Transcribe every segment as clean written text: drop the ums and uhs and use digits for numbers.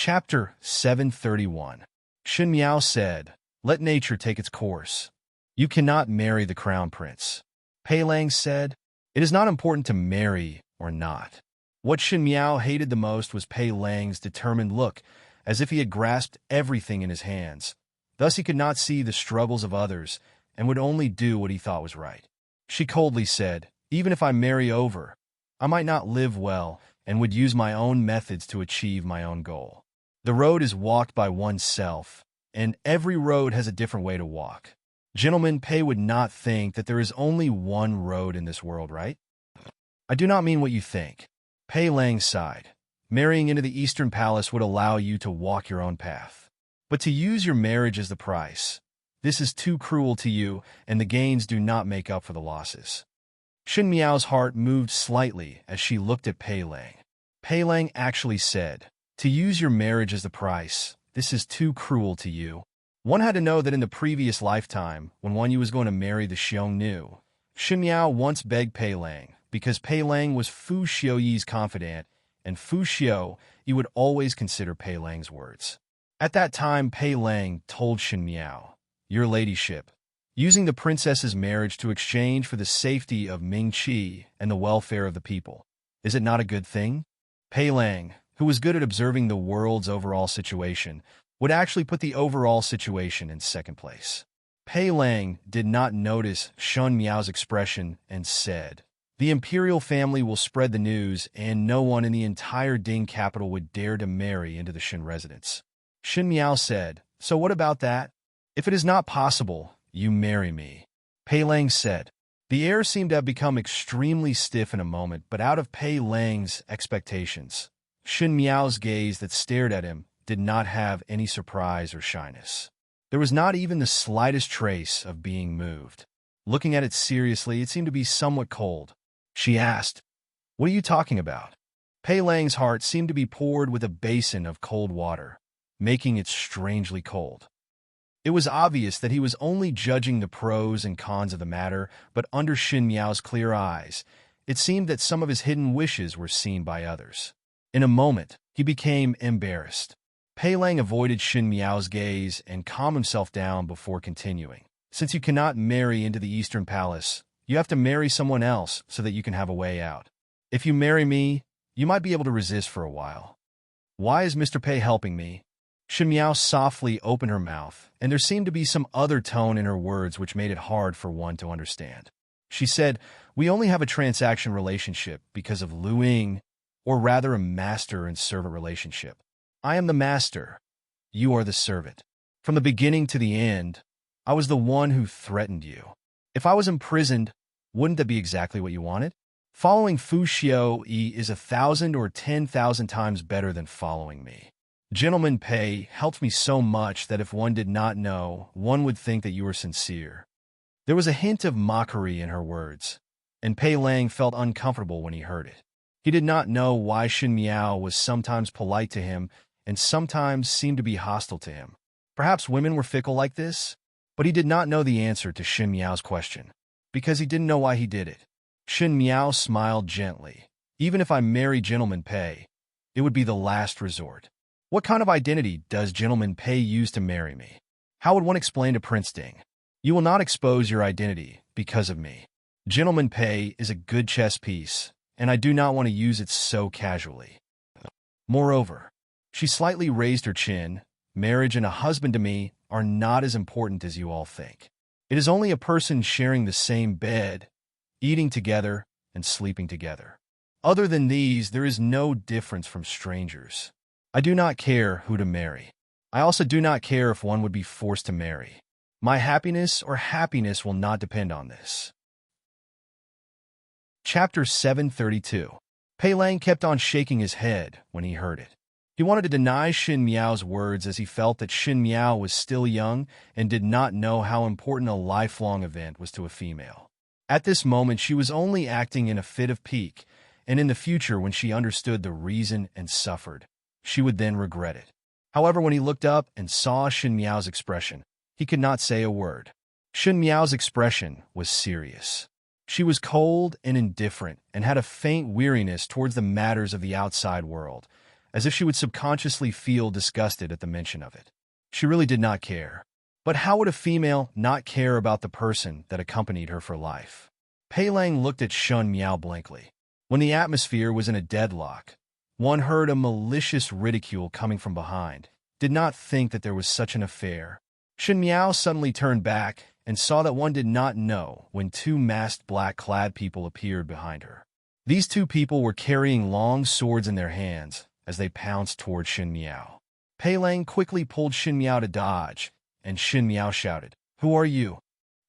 Chapter 731. Shen Miao said, "Let nature take its course. You cannot marry the crown prince." Pei Lang said, "It is not important to marry or not." What Shen Miao hated the most was Pei Lang's determined look, as if he had grasped everything in his hands. Thus he could not see the struggles of others and would only do what he thought was right. She coldly said, "Even if I marry over, I might not live well and would use my own methods to achieve my own goal. The road is walked by oneself, and every road has a different way to walk. Gentleman Pei would not think that there is only one road in this world, right?" "I do not mean what you think." Pei Lang sighed. "Marrying into the Eastern Palace would allow you to walk your own path. But to use your marriage as the price, this is too cruel to you, and the gains do not make up for the losses." Shen Miao's heart moved slightly as she looked at Pei Lang. Pei Lang actually said, "To use your marriage as the price, this is too cruel to you." One had to know that in the previous lifetime, when one was going to marry the Xiongnu, Shen Miao once begged Pei Lang, because Pei Lang was Fu Xiuyi's confidant, and Fu Xiu would always consider Pei Lang's words. At that time, Pei Lang told Shen Miao, "Your ladyship, using the princess's marriage to exchange for the safety of Ming Qi and the welfare of the people, is it not a good thing?" Pei Lang, who was good at observing the world's overall situation, would actually put the overall situation in second place. Pei Lang did not notice Shen Miao's expression and said, "The imperial family will spread the news, and no one in the entire Ding capital would dare to marry into the Shen residence." Shen Miao said, "So what about that? If it is not possible, you marry me." Pei Lang said. The air seemed to have become extremely stiff in a moment, but out of Pei Lang's expectations, Shen Miao's gaze that stared at him did not have any surprise or shyness. There was not even the slightest trace of being moved. Looking at it seriously, it seemed to be somewhat cold. She asked, "What are you talking about?" Pei Lang's heart seemed to be poured with a basin of cold water, making it strangely cold. It was obvious that he was only judging the pros and cons of the matter, but under Shen Miao's clear eyes, it seemed that some of his hidden wishes were seen by others. In a moment, he became embarrassed. Pei Lang avoided Shen Miao's gaze and calmed himself down before continuing. "Since you cannot marry into the Eastern Palace, you have to marry someone else so that you can have a way out. If you marry me, you might be able to resist for a while." "Why is Mr. Pei helping me?" Shen Miao softly opened her mouth, and there seemed to be some other tone in her words which made it hard for one to understand. She said, "We only have a transaction relationship because of Lu Ying, or rather a master and servant relationship. I am the master. You are the servant. From the beginning to the end, I was the one who threatened you. If I was imprisoned, wouldn't that be exactly what you wanted? Following Fu Xiu is 1,000 or 10,000 times better than following me. Gentleman Pei helped me so much that if one did not know, one would think that you were sincere." There was a hint of mockery in her words, and Pei Lang felt uncomfortable when he heard it. He did not know why Shen Miao was sometimes polite to him and sometimes seemed to be hostile to him. Perhaps women were fickle like this? But he did not know the answer to Shen Miao's question, because he didn't know why he did it. Shen Miao smiled gently. "Even if I marry Gentleman Pei, it would be the last resort. What kind of identity does Gentleman Pei use to marry me? How would one explain to Prince Ding? You will not expose your identity because of me. Gentleman Pei is a good chess piece, and I do not want to use it so casually. Moreover," she slightly raised her chin, "marriage and a husband to me are not as important as you all think. It is only a person sharing the same bed, eating together, and sleeping together. Other than these, there is no difference from strangers. I do not care who to marry. I also do not care if one would be forced to marry. My happiness or happiness will not depend on this." Chapter 732. Pei Lang kept on shaking his head when he heard it. He wanted to deny Shen Miao's words as he felt that Shen Miao was still young and did not know how important a lifelong event was to a female. At this moment, she was only acting in a fit of pique, and in the future when she understood the reason and suffered, she would then regret it. However, when he looked up and saw Shen Miao's expression, he could not say a word. Shen Miao's expression was serious. She was cold and indifferent and had a faint weariness towards the matters of the outside world, as if she would subconsciously feel disgusted at the mention of it. She really did not care. But how would a female not care about the person that accompanied her for life? Pei Lang looked at Shun Miao blankly. When the atmosphere was in a deadlock, one heard a malicious ridicule coming from behind, did not think that there was such an affair. Shun Miao suddenly turned back and saw that one did not know when two masked black-clad people appeared behind her. These two people were carrying long swords in their hands as they pounced toward Shun Miao. Pei Lang quickly pulled Shun Miao to dodge, and Shun Miao shouted, "Who are you?"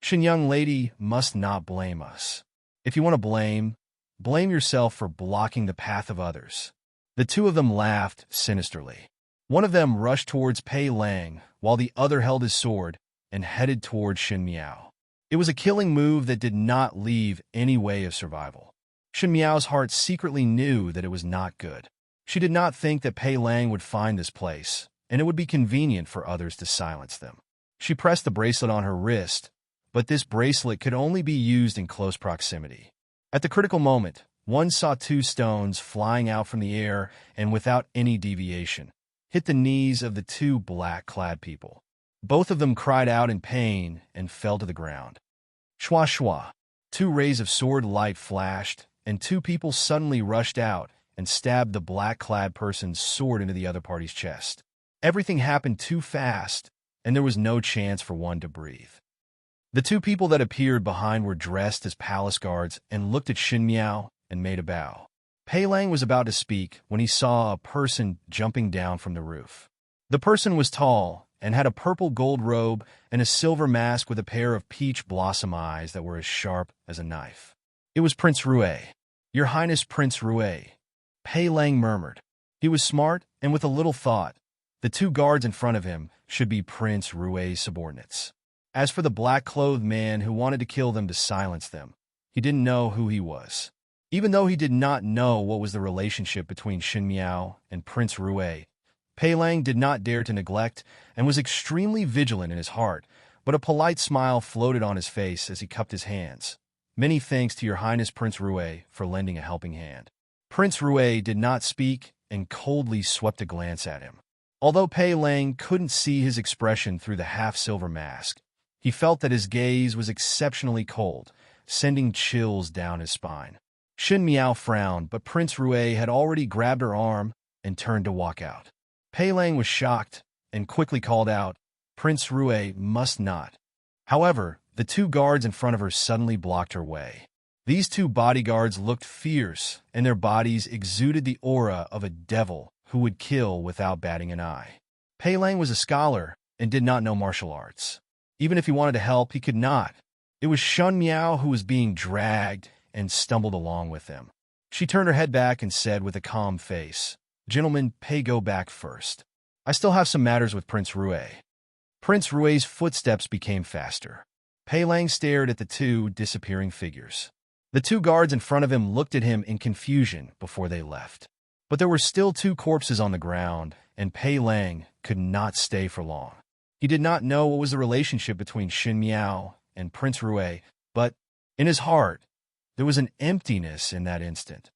"Shun young lady must not blame us. If you want to blame yourself for blocking the path of others." The two of them laughed sinisterly. One of them rushed towards Pei Lang, while the other held his sword and headed towards Shun Miao. It was a killing move that did not leave any way of survival. Shun Miao's heart secretly knew that it was not good. She did not think that Pei Lang would find this place, and it would be convenient for others to silence them. She pressed the bracelet on her wrist, but this bracelet could only be used in close proximity. At the critical moment, one saw two stones flying out from the air and without any deviation, hit the knees of the two black-clad people. Both of them cried out in pain and fell to the ground. Shwa shwa. Two rays of sword light flashed, and two people suddenly rushed out and stabbed the black-clad person's sword into the other party's chest. Everything happened too fast, and there was no chance for one to breathe. The two people that appeared behind were dressed as palace guards and looked at Shun Miao and made a bow. Pei Lang was about to speak when he saw a person jumping down from the roof. The person was tall and had a purple gold robe and a silver mask with a pair of peach blossom eyes that were as sharp as a knife. It was Prince Rue. "Your Highness Prince Rue," Pei Lang murmured. He was smart and with a little thought. The two guards in front of him should be Prince Rue's subordinates. As for the black-clothed man who wanted to kill them to silence them, he didn't know who he was. Even though he did not know what was the relationship between Shun Miao and Prince Rue, Pei Lang did not dare to neglect and was extremely vigilant in his heart, but a polite smile floated on his face as he cupped his hands. "Many thanks to your Highness Prince Rue for lending a helping hand." Prince Rue did not speak and coldly swept a glance at him. Although Pei Lang couldn't see his expression through the half-silver mask, he felt that his gaze was exceptionally cold, sending chills down his spine. Shun Miao frowned, but Prince Rue had already grabbed her arm and turned to walk out. Pei Lang was shocked and quickly called out, "Prince Rue must not." However, the two guards in front of her suddenly blocked her way. These two bodyguards looked fierce, and their bodies exuded the aura of a devil who would kill without batting an eye. Pei Lang was a scholar and did not know martial arts. Even if he wanted to help, he could not. It was Shun Miao who was being dragged and stumbled along with them. She turned her head back and said with a calm face, "Gentlemen, Pei go back first. I still have some matters with Prince Rue." Prince Rue's footsteps became faster. Pei Lang stared at the two disappearing figures. The two guards in front of him looked at him in confusion before they left. But there were still two corpses on the ground, and Pei Lang could not stay for long. He did not know what was the relationship between Shun Miao and Prince Rue, but in his heart, there was an emptiness in that instant.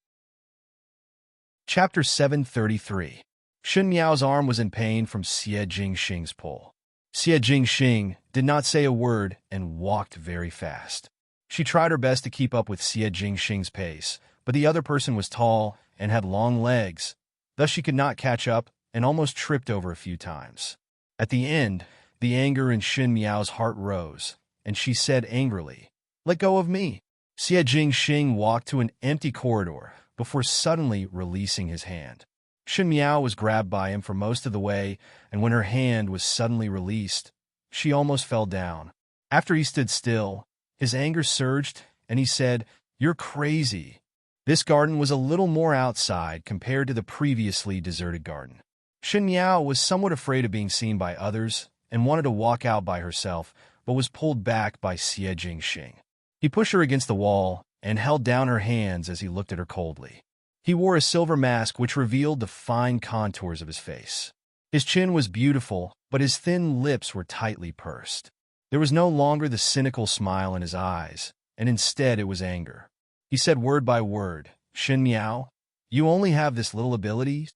Chapter 733. Shun Miao's arm was in pain from Xie Jingxing's pull. Xie Jingxing did not say a word and walked very fast. She tried her best to keep up with Xie Jingxing's pace, but the other person was tall and had long legs, thus she could not catch up and almost tripped over a few times. At the end, the anger in Shun Miao's heart rose, and she said angrily, "Let go of me." Xie Jingxing walked to an empty corridor before suddenly releasing his hand. Shun Miao was grabbed by him for most of the way, and when her hand was suddenly released, she almost fell down. After he stood still, his anger surged, and he said, "You're crazy." This garden was a little more outside compared to the previously deserted garden. Shun Miao was somewhat afraid of being seen by others and wanted to walk out by herself, but was pulled back by Xie Jingxing. He pushed her against the wall and held down her hands as he looked at her coldly. He wore a silver mask which revealed the fine contours of his face. His chin was beautiful, but his thin lips were tightly pursed. There was no longer the cynical smile in his eyes, and instead it was anger. He said word by word, "Shun Miao, you only have this little ability?"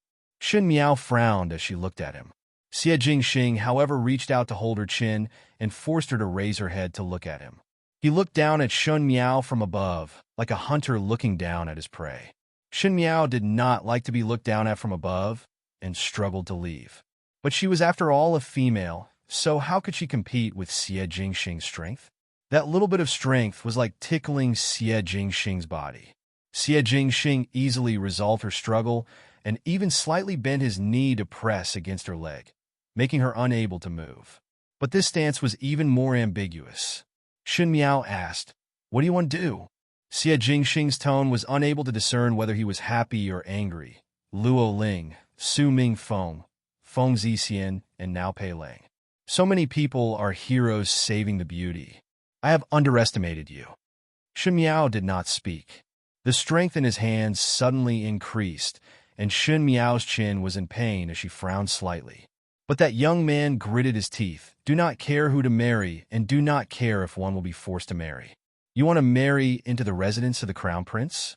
Shen Miao frowned as she looked at him. Xie Jingxing, however, reached out to hold her chin and forced her to raise her head to look at him. He looked down at Shen Miao from above, like a hunter looking down at his prey. Shen Miao did not like to be looked down at from above and struggled to leave. But she was, after all, a female, so how could she compete with Xie Jingxing's strength? That little bit of strength was like tickling Xie Jingxing's body. Xie Jingxing easily resolved her struggle and even slightly bent his knee to press against her leg, making her unable to move. But this stance was even more ambiguous. Shen Miao asked, "What do you want to do?" Xie Jingxing's tone was unable to discern whether he was happy or angry. Luo Ling, Su Ming Feng, Feng Zixian, and now Pei Lang. So many people are heroes saving the beauty. I have underestimated you. Shen Miao did not speak. The strength in his hands suddenly increased, and Shen Miao's chin was in pain as she frowned slightly. But that young man gritted his teeth. Do not care who to marry, and do not care if one will be forced to marry. You want to marry into the residence of the crown prince?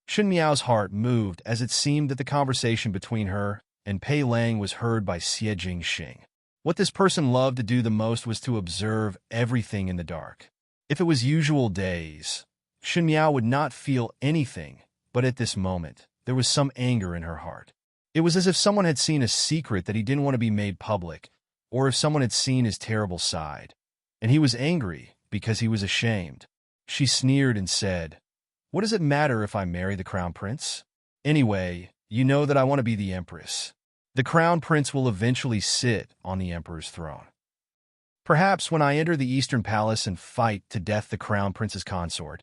Shen Miao's heart moved as it seemed that the conversation between her and Pei Lang was heard by Xie Jingxing. What this person loved to do the most was to observe everything in the dark. If it was usual days, Shen Miao would not feel anything, but at this moment, there was some anger in her heart. It was as if someone had seen a secret that he didn't want to be made public, or if someone had seen his terrible side. And he was angry because he was ashamed. She sneered and said, "What does it matter if I marry the crown prince? Anyway, you know that I want to be the empress. The crown prince will eventually sit on the emperor's throne. Perhaps when I enter the eastern palace and fight to death the crown prince's consort,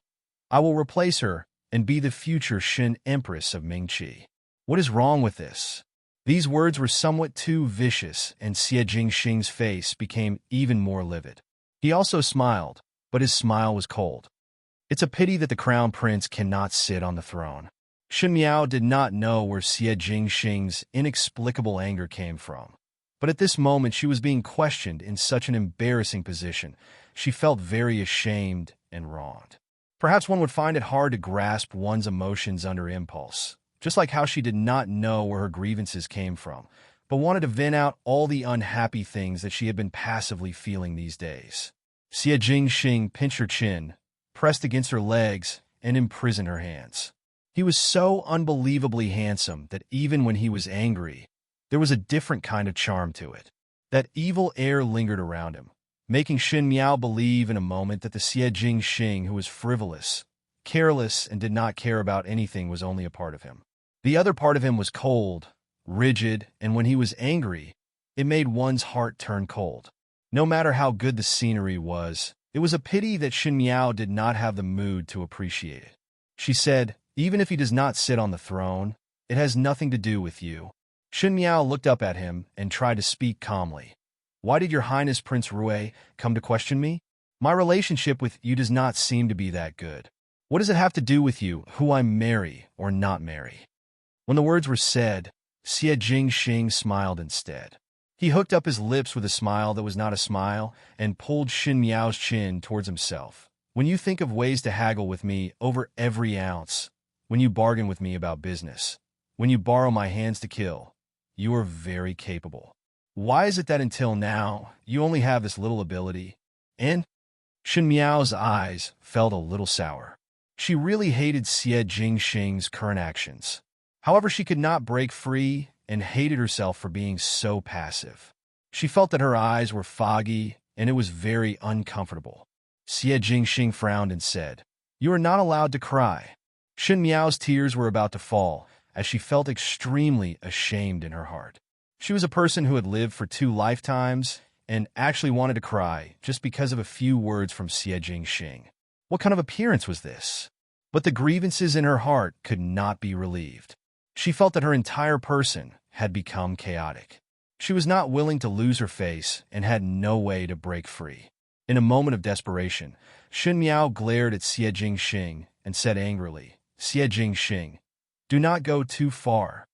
I will replace her and be the future Shen Empress of Mingqi. What is wrong with this?" These words were somewhat too vicious, and Xie Jingxing's face became even more livid. He also smiled, but his smile was cold. It's a pity that the crown prince cannot sit on the throne. Shen Miao did not know where Xie Jingxing's inexplicable anger came from. But at this moment she was being questioned in such an embarrassing position. She felt very ashamed and wronged. Perhaps one would find it hard to grasp one's emotions under impulse, just like how she did not know where her grievances came from, but wanted to vent out all the unhappy things that she had been passively feeling these days. Xie Jingxing pinched her chin, pressed against her legs, and imprisoned her hands. He was so unbelievably handsome that even when he was angry, there was a different kind of charm to it. That evil air lingered around him, making Shen Miao believe in a moment that the Xie Jingxing who was frivolous, careless, and did not care about anything was only a part of him. The other part of him was cold, rigid, and when he was angry, it made one's heart turn cold. No matter how good the scenery was, it was a pity that Shen Miao did not have the mood to appreciate it. She said, "Even if he does not sit on the throne, it has nothing to do with you." Shen Miao looked up at him and tried to speak calmly. "Why did your Highness Prince Rui come to question me? My relationship with you does not seem to be that good. What does it have to do with you, who I marry or not marry?" When the words were said, Xie Jingxing smiled instead. He hooked up his lips with a smile that was not a smile and pulled Shen Miao's chin towards himself. "When you think of ways to haggle with me over every ounce, when you bargain with me about business, when you borrow my hands to kill, you are very capable. Why is it that until now, you only have this little ability?" And Shen Miao's eyes felt a little sour. She really hated Xie Jingxing's current actions. However, she could not break free and hated herself for being so passive. She felt that her eyes were foggy, and it was very uncomfortable. Xie Jingxing frowned and said, "You are not allowed to cry." Shen Miao's tears were about to fall, as she felt extremely ashamed in her heart. She was a person who had lived for 2 lifetimes and actually wanted to cry just because of a few words from Xie Jingxing. What kind of appearance was this? But the grievances in her heart could not be relieved. She felt that her entire person had become chaotic. She was not willing to lose her face and had no way to break free. In a moment of desperation, Shen Miao glared at Xie Jingxing and said angrily, "Xie Jingxing, do not go too far."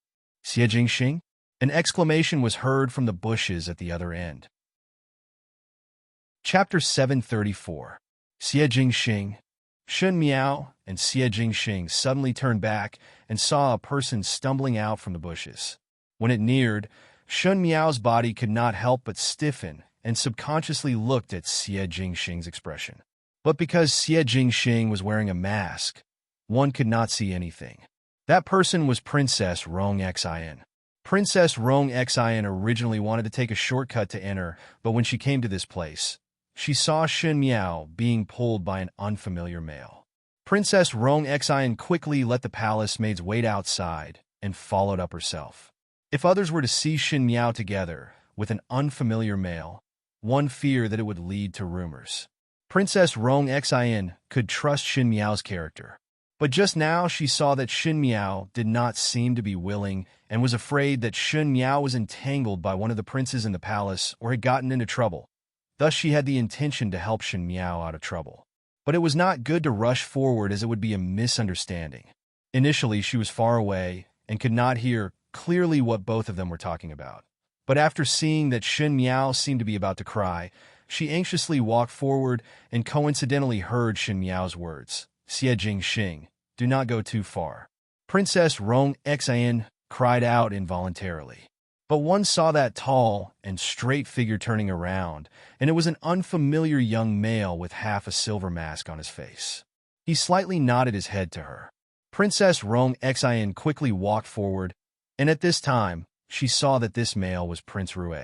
"Xie Jingxing?" An exclamation was heard from the bushes at the other end. Chapter 734. Xie Jingxing. Shen Miao and Xie Jingxing suddenly turned back and saw a person stumbling out from the bushes. When it neared, Shun Miao's body could not help but stiffen and subconsciously looked at Xie Jingxing's expression. But because Xie Jingxing was wearing a mask, one could not see anything. That person was Princess Rong Xin. Princess Rong Xin originally wanted to take a shortcut to enter, but when she came to this place, she saw Shun Miao being pulled by an unfamiliar male. Princess Rong Xin quickly let the palace maids wait outside and followed up herself. If others were to see Shun Miao together with an unfamiliar male, one feared that it would lead to rumors. Princess Rong Xin could trust Shun Miao's character. But just now she saw that Shun Miao did not seem to be willing and was afraid that Shun Miao was entangled by one of the princes in the palace or had gotten into trouble. Thus she had the intention to help Shun Miao out of trouble. But it was not good to rush forward as it would be a misunderstanding. Initially she was far away and could not hear clearly what both of them were talking about. But after seeing that Shun Miao seemed to be about to cry, she anxiously walked forward and coincidentally heard Shun Miao's words. Xie Jingxing, do not go too far. Princess Rong Xin cried out involuntarily. But one saw that tall and straight figure turning around, and it was an unfamiliar young male with half a silver mask on his face. He slightly nodded his head to her. Princess Rong Xin quickly walked forward, and at this time, she saw that this male was Prince Rue.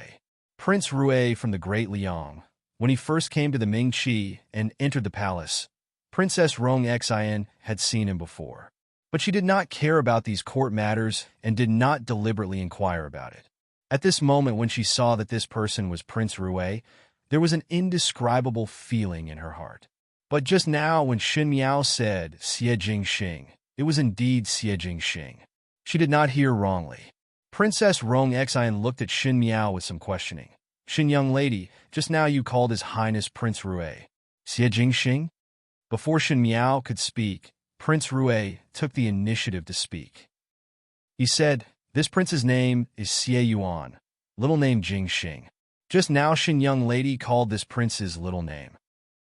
Prince Rue from the Great Liang. When he first came to the Mingqi and entered the palace, Princess Rong Xin had seen him before. But she did not care about these court matters and did not deliberately inquire about it. At this moment when she saw that this person was Prince Rue, there was an indescribable feeling in her heart. But just now when Shun Miao said Xie Jingxing, it was indeed Xie Jingxing. She did not hear wrongly. Princess Rong Xin looked at Shun Miao with some questioning. Shin young lady, just now you called His Highness Prince Rue. Xie Jingxing? Before Shun Miao could speak, Prince Rue took the initiative to speak. He said, this prince's name is Xie Yuan, little name Jingxing. Just now Shin young lady called this prince's little name.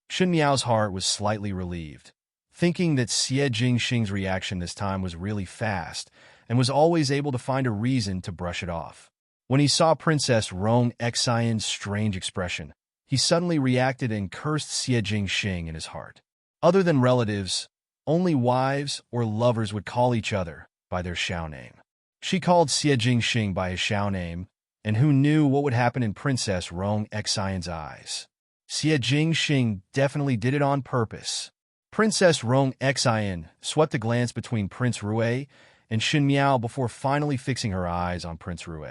Shun Miao's heart was slightly relieved, thinking that Xie Jingxing's reaction this time was really fast and was always able to find a reason to brush it off. When he saw Princess Rong Xion's strange expression, he suddenly reacted and cursed Xie Jingxing in his heart. Other than relatives, only wives or lovers would call each other by their Xiao name. She called Xie Jingxing by his Xiao name, and who knew what would happen in Princess Rong Xion's eyes. Xie Jingxing definitely did it on purpose. Princess Rong Xion swept a glance between Prince Rue and Shun Miao before finally fixing her eyes on Prince Rue.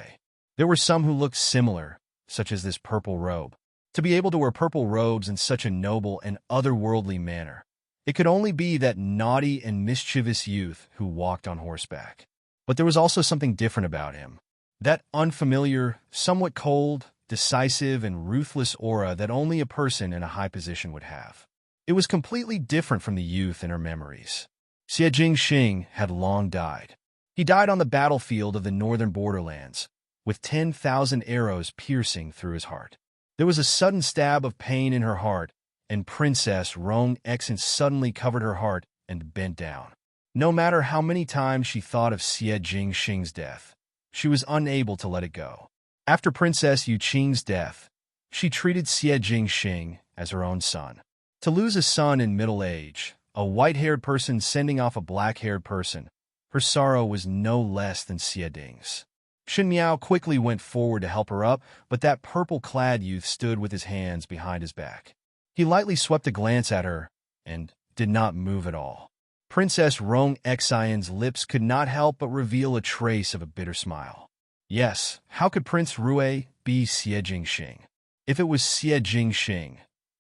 There were some who looked similar, such as this purple robe. To be able to wear purple robes in such a noble and otherworldly manner, it could only be that naughty and mischievous youth who walked on horseback. But there was also something different about him. That unfamiliar, somewhat cold, decisive, and ruthless aura that only a person in a high position would have. It was completely different from the youth in her memories. Xie Jingxing had long died. He died on the battlefield of the northern borderlands, with 10,000 arrows piercing through his heart. There was a sudden stab of pain in her heart, and Princess Rong Xin suddenly covered her heart and bent down. No matter how many times she thought of Xie Jingxing's death, she was unable to let it go. After Princess Yuqing's death, she treated Xie Jingxing as her own son. To lose a son in middle age, a white-haired person sending off a black-haired person, her sorrow was no less than Xie Ding's. Shun Miao quickly went forward to help her up, but that purple-clad youth stood with his hands behind his back. He lightly swept a glance at her and did not move at all. Princess Rong Xion's lips could not help but reveal a trace of a bitter smile. Yes, how could Prince Rue be Xie Jingxing? If it was Xie Jingxing,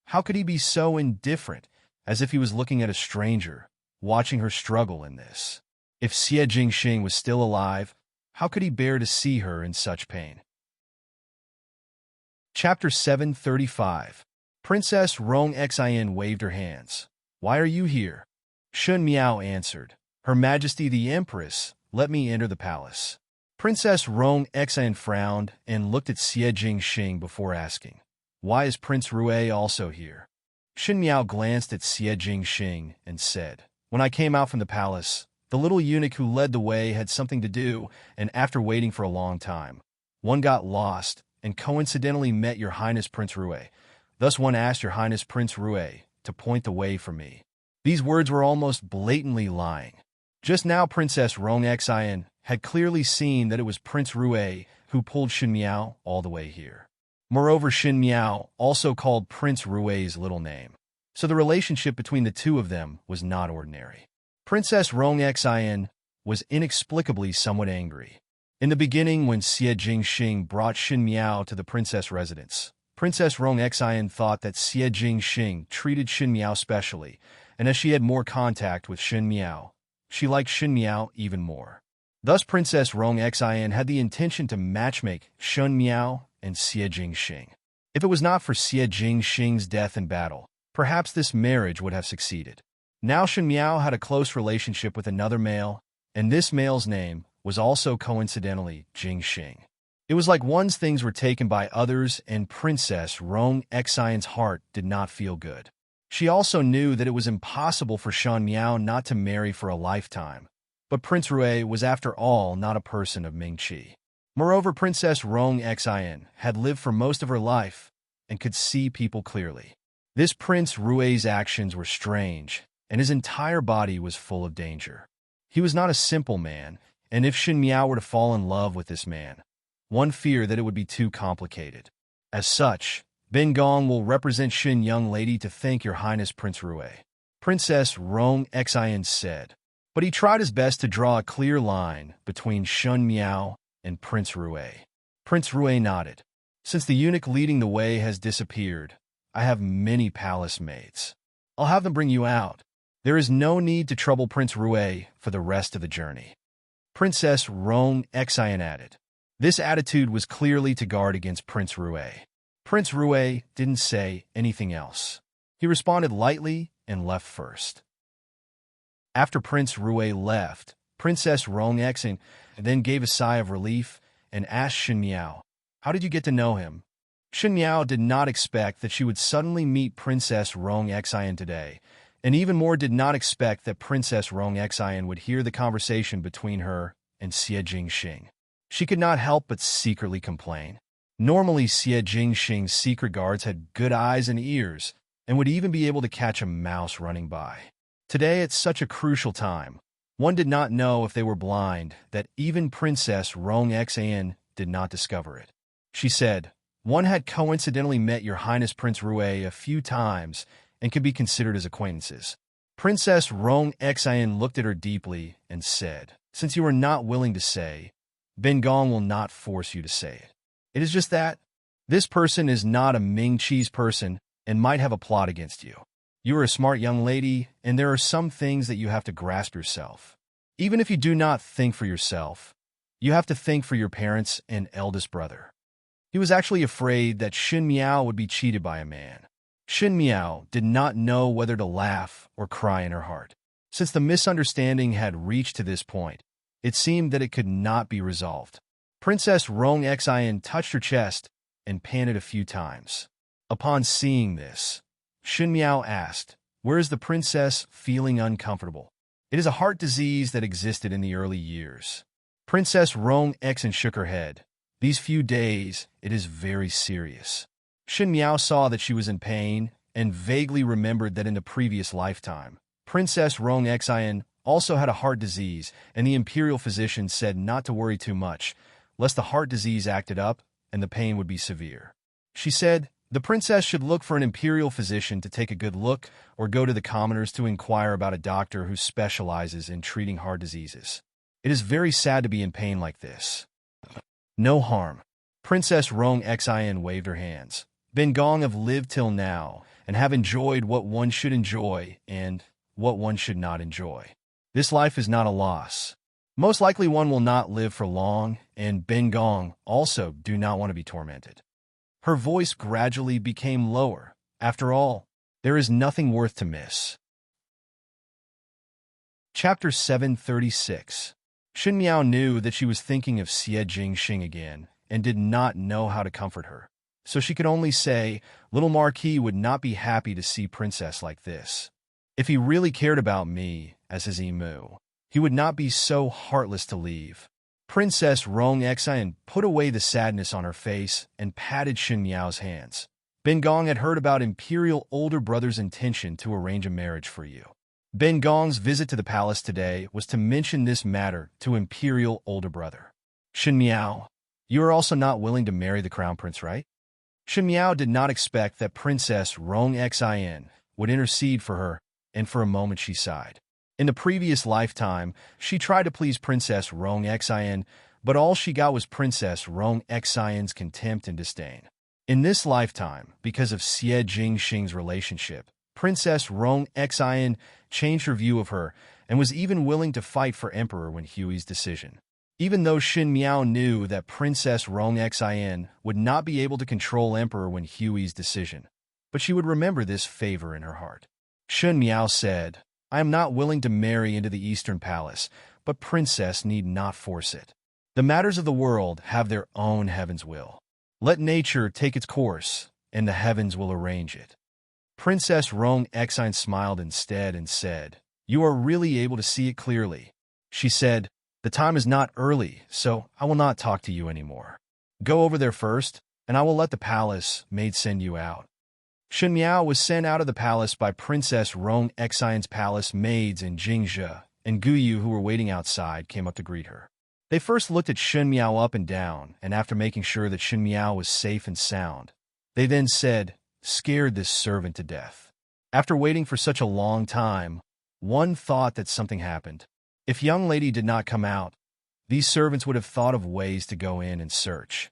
how could he be so indifferent, as if he was looking at a stranger, watching her struggle in this? If Xie Jingxing was still alive, how could he bear to see her in such pain? Chapter 735. Princess Rong Xion waved her hands. Why are you here? Shun Miao answered. Her Majesty the Empress, let me enter the palace. Princess Rong Xion frowned and looked at Xie Jingxing before asking, why is Prince Rue also here? Shun Miao glanced at Xie Jingxing and said, when I came out from the palace, The little eunuch who led the way had something to do, and after waiting for a long time, one got lost and coincidentally met Your Highness Prince Rue. Thus one asked Your Highness Prince Rue to point the way for me. These words were almost blatantly lying. Just now Princess Rong Xian had clearly seen that it was Prince Rue who pulled Xin Miao all the way here. Moreover, Xin Miao also called Prince Rue's little name. So the relationship between the two of them was not ordinary. Princess Rong Xian was inexplicably somewhat angry. In the beginning, when Xie Jingxing brought Xin Miao to the princess residence, Princess Rong Xian thought that Xie Jingxing treated Xin Miao specially, and as she had more contact with Xin Miao, she liked Xin Miao even more. Thus Princess Rong Xian had the intention to matchmake Xin Miao and Xie Jingxing. If it was not for Xie Jingxing's death in battle, perhaps this marriage would have succeeded. Now Xin Miao had a close relationship with another male, and this male's name was also coincidentally Jingxing. It was like one's things were taken by others, and Princess Rong Xian's heart did not feel good. She also knew that it was impossible for Xin Miao not to marry for a lifetime, but Prince Rue was after all not a person of Mingqi. Moreover, Princess Rong Xian had lived for most of her life and could see people clearly. This Prince Rue's actions were strange, and his entire body was full of danger. He was not a simple man, and if Xin Miao were to fall in love with this man, one feared that it would be too complicated. As such, Ben Gong will represent Xin young lady to thank Your Highness Prince Rue. Princess Rong Xian said, but he tried his best to draw a clear line between Xin Miao and Prince Rue. Prince Rue nodded. Since the eunuch leading the way has disappeared, I have many palace maids. I'll have them bring you out. There is no need to trouble Prince Rue for the rest of the journey. Princess Rong Xian added. This attitude was clearly to guard against Prince Rue. Prince Rue didn't say anything else. He responded lightly and left first. After Prince Rue left, Princess Rong Xian then gave a sigh of relief and asked Xin Miao, how did you get to know him? Xin Miao did not expect that she would suddenly meet Princess Rong Xian today, and even more did not expect that Princess Rong Xian would hear the conversation between her and Xie Jingxing. She could not help but secretly complain. Normally, Xie Jingxing's secret guards had good eyes and ears, and would even be able to catch a mouse running by. Today, at such a crucial time, one did not know if they were blind that even Princess Rong Xian did not discover it. She said, one had coincidentally met Your Highness Prince Rue a few times and could be considered as acquaintances. Princess Rong Xian looked at her deeply and said, since you are not willing to say, Ben Gong will not force you to say it. It is just that this person is not a Ming Chi's person and might have a plot against you. You are a smart young lady, and there are some things that you have to grasp yourself. Even if you do not think for yourself, you have to think for your parents and eldest brother. He was actually afraid that Xin Miao would be cheated by a man. Xin Miao did not know whether to laugh or cry in her heart. Since the misunderstanding had reached to this point, it seemed that it could not be resolved. Princess Rong Xian touched her chest and panted a few times. Upon seeing this, Xin Miao asked, where is the princess feeling uncomfortable? It is a heart disease that existed in the early years. Princess Rong Xian shook her head. These few days, it is very serious. Xin Miao saw that she was in pain and vaguely remembered that in the previous lifetime, Princess Rong Xian also had a heart disease, and the imperial physician said not to worry too much, lest the heart disease acted up and the pain would be severe. She said, the princess should look for an imperial physician to take a good look or go to the commoners to inquire about a doctor who specializes in treating heart diseases. It is very sad to be in pain like this. No harm. Princess Rong Xian waved her hands. Ben Gong have lived till now and have enjoyed what one should enjoy and what one should not enjoy. This life is not a loss. Most likely one will not live for long, and Ben Gong also do not want to be tormented. Her voice gradually became lower. After all, there is nothing worth to miss. Chapter 736. Xin Miao knew that she was thinking of Xie Jingxing again and did not know how to comfort her. So she could only say, little Marquis would not be happy to see princess like this. If he really cared about me as his emu, he would not be so heartless to leave. Princess Rong Xian put away the sadness on her face and patted Shen Miao's hands. Ben Gong had heard about Imperial older brother's intention to arrange a marriage for you. Ben Gong's visit to the palace today was to mention this matter to Imperial older brother. Shen Miao, you are also not willing to marry the crown prince, right? Shen Miao did not expect that Princess Rong Xian would intercede for her, and for a moment she sighed. In the previous lifetime, she tried to please Princess Rong Xian, but all she got was Princess Rong Xian's contempt and disdain. In this lifetime, because of Xie Jingxing's relationship, Princess Rong Xian changed her view of her and was even willing to fight for Emperor Wen Hui's decision. Even though Shen Miao knew that Princess Rong Xian would not be able to control Emperor Wen Hui's decision, but she would remember this favor in her heart. Shen Miao said, I am not willing to marry into the Eastern Palace, but Princess need not force it. The matters of the world have their own heaven's will. Let nature take its course, and the heavens will arrange it. Princess Rong Xian smiled instead and said, You are really able to see it clearly. She said, The time is not early, so I will not talk to you anymore. Go over there first, and I will let the palace maid send you out. Shen Miao was sent out of the palace by Princess Rong Xian's palace maids in Jingzhe, and Guyu, who were waiting outside, came up to greet her. They first looked at Shen Miao up and down, and after making sure that Shen Miao was safe and sound, they then said, Scared this servant to death. After waiting for such a long time, one thought that something happened. If young lady did not come out, these servants would have thought of ways to go in and search.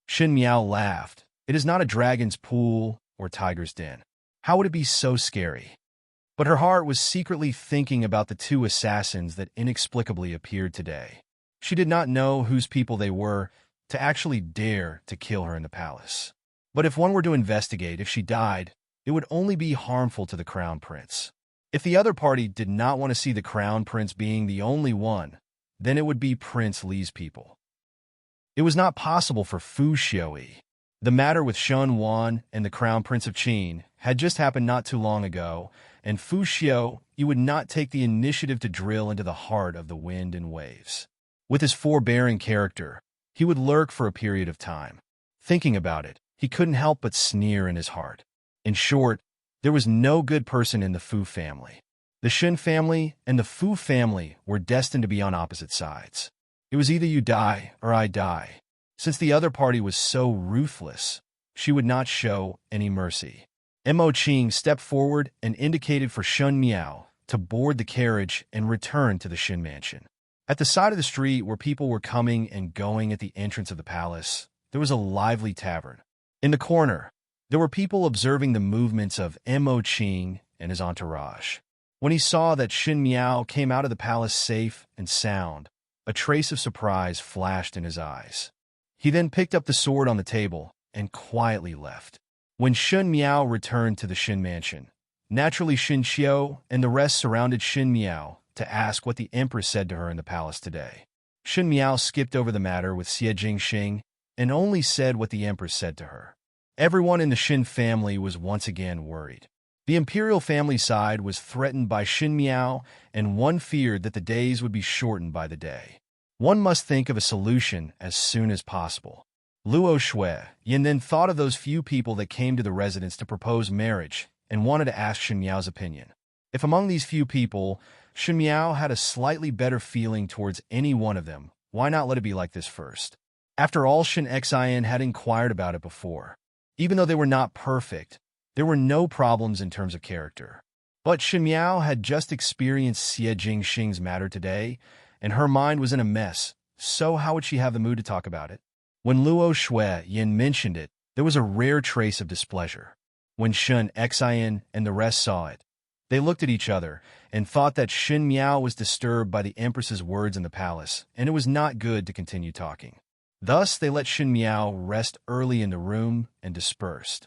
Shen Miao laughed. It is not a dragon's pool or tiger's den. How would it be so scary? But her heart was secretly thinking about the two assassins that inexplicably appeared today. She did not know whose people they were to actually dare to kill her in the palace. But if one were to investigate if she died, it would only be harmful to the crown prince. If the other party did not want to see the crown prince being the only one, then it would be Prince Li's people. It was not possible for Fu Xiui. The matter with Shun Wan and the crown prince of Qin had just happened not too long ago, and Fu Xiui would not take the initiative to drill into the heart of the wind and waves. With his forbearing character, he would lurk for a period of time. Thinking about it, he couldn't help but sneer in his heart. In short, there was no good person in the Fu family. The Shen family and the Fu family were destined to be on opposite sides. It was either you die or I die. Since the other party was so ruthless, she would not show any mercy. Mo Qing stepped forward and indicated for Shen Miao to board the carriage and return to the Shen mansion. At the side of the street where people were coming and going at the entrance of the palace, there was a lively tavern. In the corner, there were people observing the movements of Mo Qing and his entourage. When he saw that Shen Miao came out of the palace safe and sound, a trace of surprise flashed in his eyes. He then picked up the sword on the table and quietly left. When Shen Miao returned to the Shen mansion, naturally Shen Xiu and the rest surrounded Shen Miao to ask what the Empress said to her in the palace today. Shen Miao skipped over the matter with Xie Jingxing and only said what the Empress said to her. Everyone in the Shen family was once again worried. The imperial family side was threatened by Shen Miao, and one feared that the days would be shortened by the day. One must think of a solution as soon as possible. Luo Shui Yin then thought of those few people that came to the residence to propose marriage and wanted to ask Shen Miao's opinion. If among these few people, Shen Miao had a slightly better feeling towards any one of them, why not let it be like this first? After all, Shen Xian had inquired about it before. Even though they were not perfect, there were no problems in terms of character. But Shen Miao had just experienced Xie Jingxing's matter today, and her mind was in a mess, so how would she have the mood to talk about it? When Luo Shui Yin mentioned it, there was a rare trace of displeasure. When Shen Xian and the rest saw it, they looked at each other and thought that Shen Miao was disturbed by the Empress's words in the palace, and it was not good to continue talking. Thus, they let Shen Miao rest early in the room and dispersed.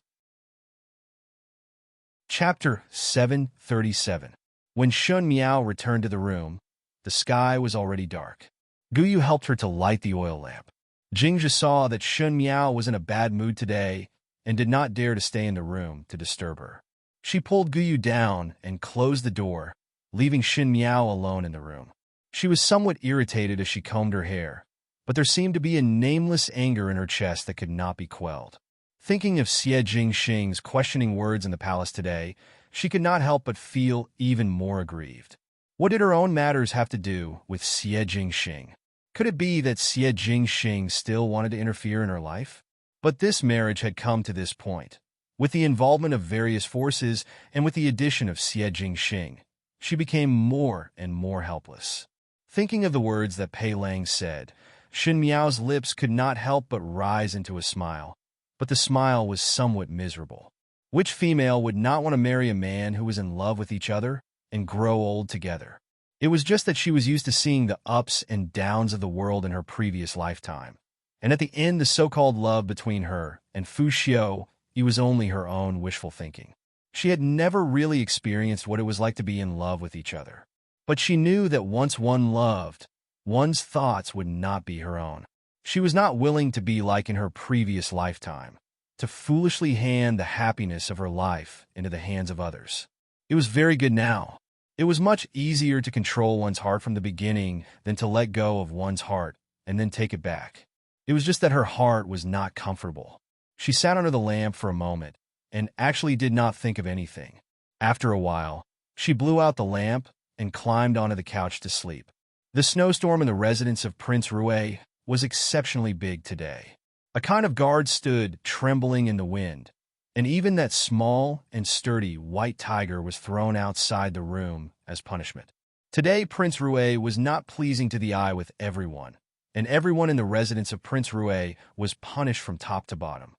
Chapter 737. When Shen Miao returned to the room, the sky was already dark. Guyu helped her to light the oil lamp. Jingzhe saw that Shen Miao was in a bad mood today and did not dare to stay in the room to disturb her. She pulled Guyu down and closed the door, leaving Shen Miao alone in the room. She was somewhat irritated as she combed her hair, but there seemed to be a nameless anger in her chest that could not be quelled. Thinking of Xie Jingxing's questioning words in the palace today, she could not help but feel even more aggrieved. What did her own matters have to do with Xie Jingxing? Could it be that Xie Jingxing still wanted to interfere in her life? But this marriage had come to this point. With the involvement of various forces and with the addition of Xie Jingxing, she became more and more helpless. Thinking of the words that Pei Lang said, Xin Miao's lips could not help but rise into a smile, but the smile was somewhat miserable. Which female would not want to marry a man who was in love with each other and grow old together? It was just that she was used to seeing the ups and downs of the world in her previous lifetime. And at the end, the so-called love between her and Fu Xiao, it was only her own wishful thinking. She had never really experienced what it was like to be in love with each other. But she knew that once one loved, one's thoughts would not be her own. She was not willing to be like in her previous lifetime, to foolishly hand the happiness of her life into the hands of others. It was very good now. It was much easier to control one's heart from the beginning than to let go of one's heart and then take it back. It was just that her heart was not comfortable. She sat under the lamp for a moment and actually did not think of anything. After a while, she blew out the lamp and climbed onto the couch to sleep. The snowstorm in the residence of Prince Rue was exceptionally big today. A kind of guard stood trembling in the wind, and even that small and sturdy white tiger was thrown outside the room as punishment. Today, Prince Rue was not pleasing to the eye with everyone, and everyone in the residence of Prince Rue was punished from top to bottom.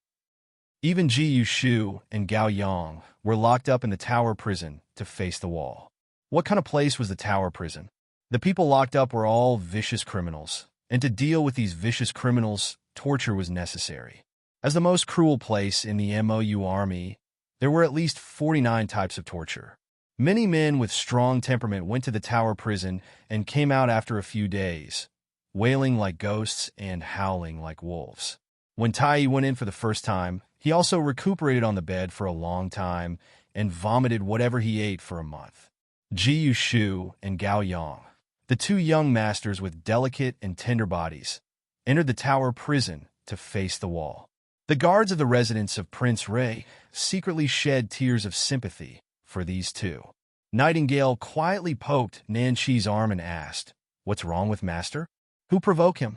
Even Ji Yushu and Gao Yang were locked up in the tower prison to face the wall. What kind of place was the tower prison? The people locked up were all vicious criminals, and to deal with these vicious criminals, torture was necessary. As the most cruel place in the MOU army, there were at least 49 types of torture. Many men with strong temperament went to the tower prison and came out after a few days, wailing like ghosts and howling like wolves. When Tai went in for the first time, he also recuperated on the bed for a long time and vomited whatever he ate for a month. Ji Yushu and Gao Yang, the two young masters with delicate and tender bodies, entered the tower prison to face the wall. The guards of the residence of Prince Rui secretly shed tears of sympathy for these two. Nightingale quietly poked Nanqi's arm and asked, "What's wrong with Master? Who provoked him?"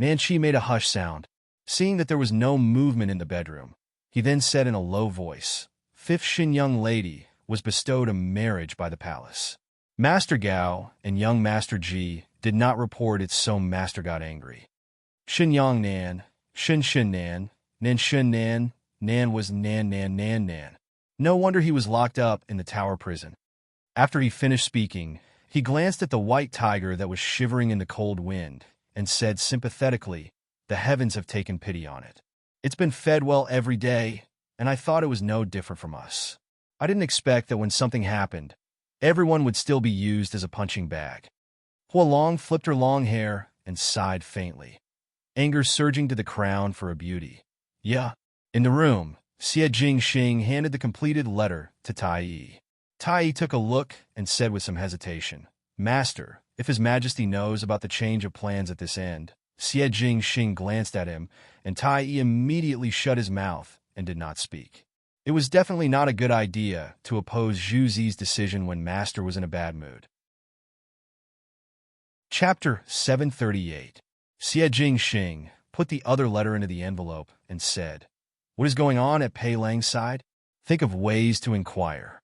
Nanqi made a hush sound. Seeing that there was no movement in the bedroom, he then said in a low voice, "Fifth Xin young lady was bestowed a marriage by the palace." Master Gao and young Master Ji did not report it, so Master got angry. Xin Yang Nan, Xin Nan, Nan Xin Nan, Nan was Nan Nan Nan Nan. No wonder he was locked up in the tower prison. After he finished speaking, he glanced at the white tiger that was shivering in the cold wind and said sympathetically, "The heavens have taken pity on it. It's been fed well every day, and I thought it was no different from us. I didn't expect that when something happened, everyone would still be used as a punching bag." Hualong flipped her long hair and sighed faintly, anger surging to the crown for a beauty. "Yeah." In the room, Xie Jingxing handed the completed letter to Tai. Tai took a look and said with some hesitation, "Master, if His Majesty knows about the change of plans at this end." Xie Jingxing glanced at him, and Tai immediately shut his mouth and did not speak. It was definitely not a good idea to oppose Zhu Zi's decision when Master was in a bad mood. Chapter 738. Xie Jingxing put the other letter into the envelope and said, "What is going on at Pei Lang's side? Think of ways to inquire."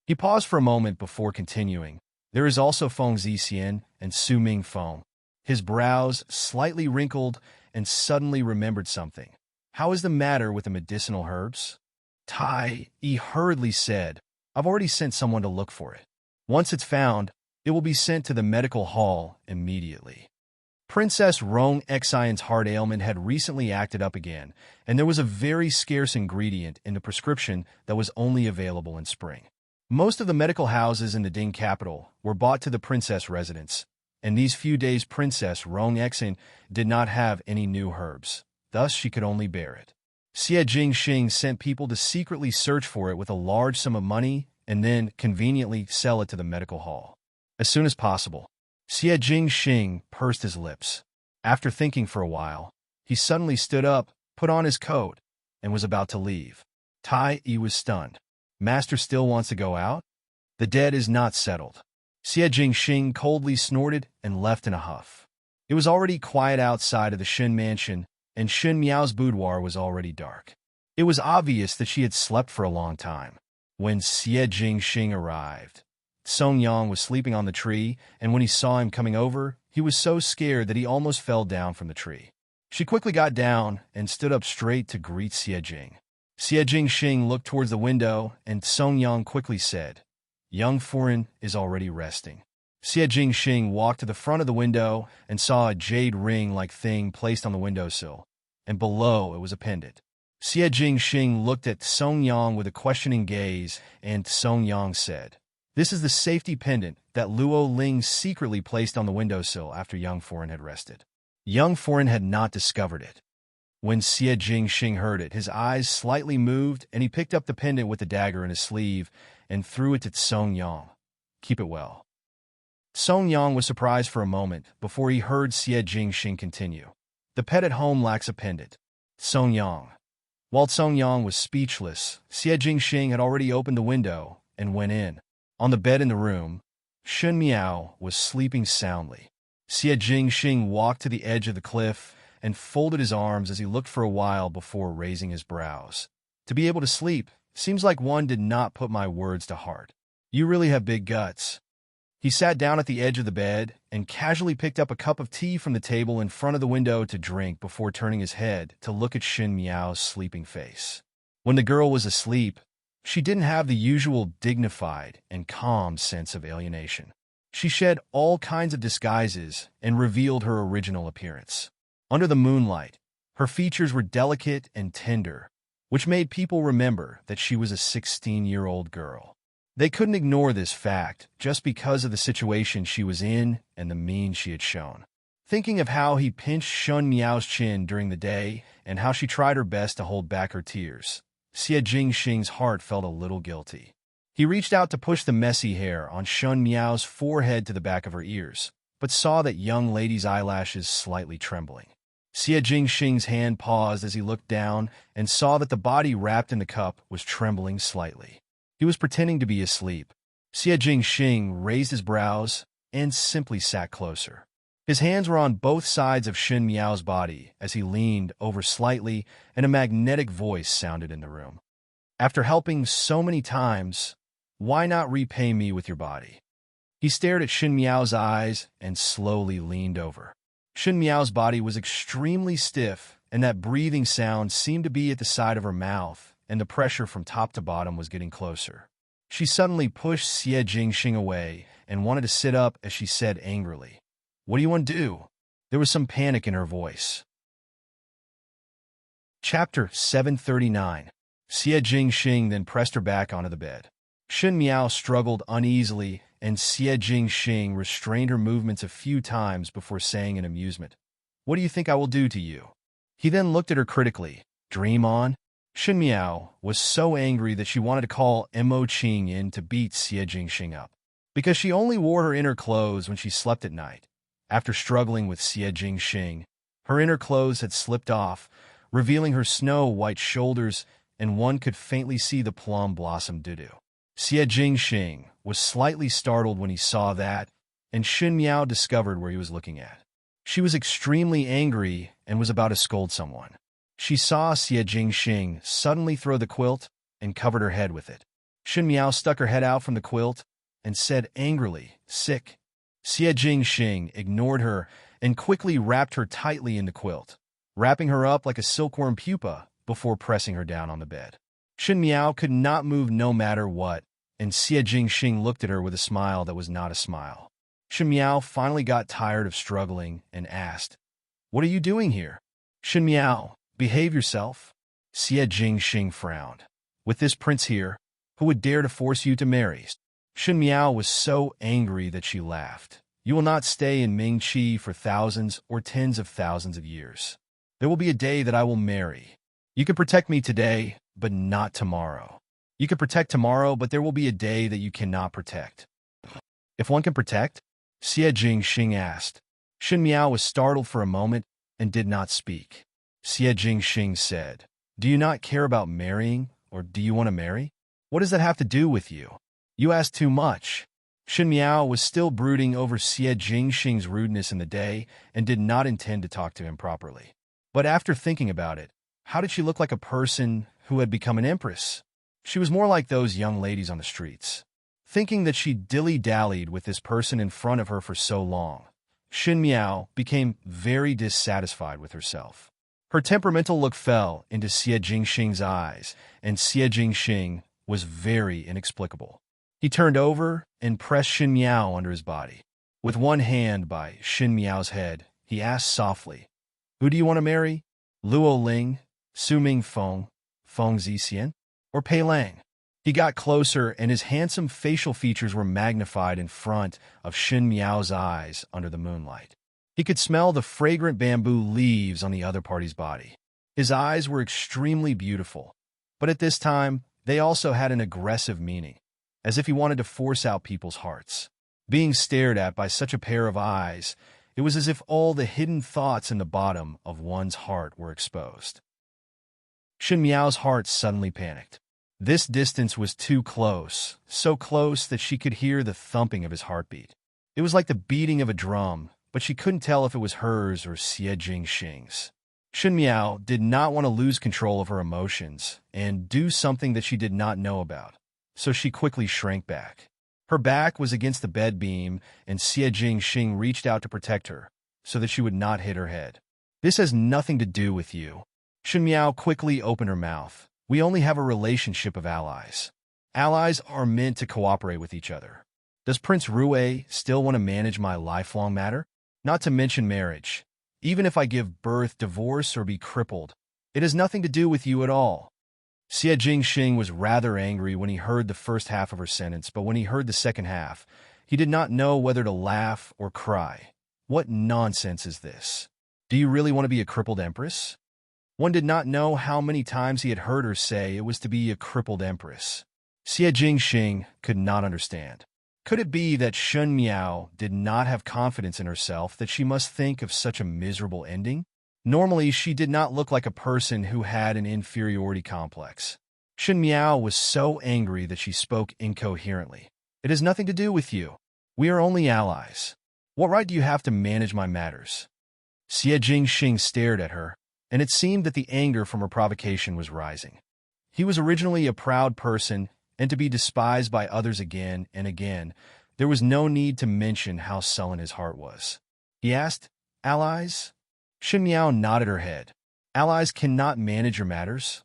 He paused for a moment before continuing. "There is also Feng Zixian and Su Ming Feng." His brows slightly wrinkled and suddenly remembered something. "How is the matter with the medicinal herbs?" Tai hurriedly said, "I've already sent someone to look for it. Once it's found, it will be sent to the medical hall immediately." Princess Rong Xian's heart ailment had recently acted up again, and there was a very scarce ingredient in the prescription that was only available in spring. Most of the medical houses in the Ding capital were bought to the princess residence, and these few days Princess Rong Xian did not have any new herbs. Thus she could only bear it. Xie Jingxing sent people to secretly search for it with a large sum of money and then conveniently sell it to the medical hall. As soon as possible, Xie Jingxing pursed his lips. After thinking for a while, he suddenly stood up, put on his coat, and was about to leave. Tai Yi was stunned. Master still wants to go out? The debt is not settled. Xie Jingxing coldly snorted and left in a huff. It was already quiet outside of the Shen mansion, and Shen Miao's boudoir was already dark. It was obvious that she had slept for a long time. When Xie Jingxing arrived, Song Yang was sleeping on the tree, and when he saw him coming over, he was so scared that he almost fell down from the tree. She quickly got down and stood up straight to greet Xie Jing. Xie Jingxing looked towards the window, and Song Yang quickly said, "Young foreign is already resting." Xie Jingxing walked to the front of the window and saw a jade ring-like thing placed on the windowsill, and below it was a pendant. Xie Jingxing looked at Song Yang with a questioning gaze, and Song Yang said, "This is the safety pendant that Luo Ling secretly placed on the windowsill after young foreign had rested." Young foreign had not discovered it. When Xie Jingxing heard it, his eyes slightly moved, and he picked up the pendant with the dagger in his sleeve and threw it to Song Yang. "Keep it well." Song Yang was surprised for a moment before he heard Xie Jingxing continue. "The pet at home lacks a pendant." Song Yang. While Song Yang was speechless, Xie Jingxing had already opened the window and went in. On the bed in the room, Shen Miao was sleeping soundly. Xie Jingxing walked to the edge of the cliff and folded his arms as he looked for a while before raising his brows. "To be able to sleep, seems like one did not put my words to heart. You really have big guts." He sat down at the edge of the bed and casually picked up a cup of tea from the table in front of the window to drink before turning his head to look at Shen Miao's sleeping face. When the girl was asleep, she didn't have the usual dignified and calm sense of alienation. She shed all kinds of disguises and revealed her original appearance. Under the moonlight, her features were delicate and tender, which made people remember that she was a 16-year-old girl. They couldn't ignore this fact just because of the situation she was in and the mean she had shown. Thinking of how he pinched Shen Miao's chin during the day and how she tried her best to hold back her tears, Xie Jingxing's heart felt a little guilty. He reached out to push the messy hair on Shen Miao's forehead to the back of her ears, but saw that young lady's eyelashes slightly trembling. Xie Jingxing's hand paused as he looked down and saw that the body wrapped in the cup was trembling slightly. He was pretending to be asleep. Xie Jingxing raised his brows and simply sat closer. His hands were on both sides of Shen Miao's body as he leaned over slightly, and a magnetic voice sounded in the room. "After helping so many times, why not repay me with your body?" He stared at Shen Miao's eyes and slowly leaned over. Shen Miao's body was extremely stiff, and that breathing sound seemed to be at the side of her mouth, and the pressure from top to bottom was getting closer. She suddenly pushed Xie Jingxing away and wanted to sit up as she said angrily, "What do you want to do?" There was some panic in her voice. Chapter 739. Xie Jingxing then pressed her back onto the bed. Shen Miao struggled uneasily, and Xie Jingxing restrained her movements a few times before saying in amusement, "What do you think I will do to you?" He then looked at her critically. "Dream on?" Shen Miao was so angry that she wanted to call Mo Qing in to beat Xie Jingxing up. Because she only wore her inner clothes when she slept at night. After struggling with Xie Jingxing, her inner clothes had slipped off, revealing her snow-white shoulders, and one could faintly see the plum blossom doo-doo. Xie Jingxing was slightly startled when he saw that, and Shen Miao discovered where he was looking at. She was extremely angry and was about to scold someone. She saw Xie Jingxing suddenly throw the quilt and covered her head with it. Shen Miao stuck her head out from the quilt and said angrily, "Sick." Xie Jingxing ignored her and quickly wrapped her tightly in the quilt, wrapping her up like a silkworm pupa before pressing her down on the bed. Shen Miao could not move no matter what, and Xie Jingxing looked at her with a smile that was not a smile. Shen Miao finally got tired of struggling and asked, "What are you doing here?" "Shen Miao, behave yourself." Xie Jingxing frowned. "With this prince here, who would dare to force you to marry?" Shen Miao was so angry that she laughed. "You will not stay in Mingqi for thousands or tens of thousands of years. There will be a day that I will marry. You can protect me today, but not tomorrow. You can protect tomorrow, but there will be a day that you cannot protect." "If one can protect?" Xie Jingxing asked. Shen Miao was startled for a moment and did not speak. Xie Jingxing said, "Do you not care about marrying, or do you want to marry? What does that have to do with you? You ask too much." Shen Miao was still brooding over Xie Jingxing's rudeness in the day and did not intend to talk to him properly. But after thinking about it, how did she look like a person who had become an empress? She was more like those young ladies on the streets. Thinking that she dilly-dallied with this person in front of her for so long, Shen Miao became very dissatisfied with herself. Her temperamental look fell into Xie Jingxing's eyes, and Xie Jingxing was very inexplicable. He turned over and pressed Shen Miao under his body. With one hand by Shen Miao's head, he asked softly, "Who do you want to marry? Luo Ling, Su Ming Feng, Feng Zixian, or Pei Lang?" He got closer, and his handsome facial features were magnified in front of Shen Miao's eyes under the moonlight. He could smell the fragrant bamboo leaves on the other party's body. His eyes were extremely beautiful, but at this time, they also had an aggressive meaning, as if he wanted to force out people's hearts. Being stared at by such a pair of eyes, it was as if all the hidden thoughts in the bottom of one's heart were exposed. Shen Miao's heart suddenly panicked. This distance was too close, so close that she could hear the thumping of his heartbeat. It was like the beating of a drum, but she couldn't tell if it was hers or Xie Jingxing's. Shen Miao did not want to lose control of her emotions and do something that she did not know about, so she quickly shrank back. Her back was against the bed beam, and Xie Jingxing reached out to protect her, so that she would not hit her head. "This has nothing to do with you." Shen Miao quickly opened her mouth. "We only have a relationship of allies. Allies are meant to cooperate with each other. Does Prince Rue still want to manage my lifelong matter? Not to mention marriage. Even if I give birth, divorce, or be crippled, it has nothing to do with you at all." Xie Jingxing was rather angry when he heard the first half of her sentence, but when he heard the second half, he did not know whether to laugh or cry. What nonsense is this? Do you really want to be a crippled empress? One did not know how many times he had heard her say it was to be a crippled empress. Xie Jingxing could not understand. Could it be that Shen Miao did not have confidence in herself, that she must think of such a miserable ending? Normally, she did not look like a person who had an inferiority complex. Shen Miao was so angry that she spoke incoherently. "It has nothing to do with you. We are only allies. What right do you have to manage my matters?" Xie Jingxing stared at her, and it seemed that the anger from her provocation was rising. He was originally a proud person, and to be despised by others again and again, there was no need to mention how sullen his heart was. He asked, "Allies?" Shen Miao nodded her head. "Allies cannot manage your matters?"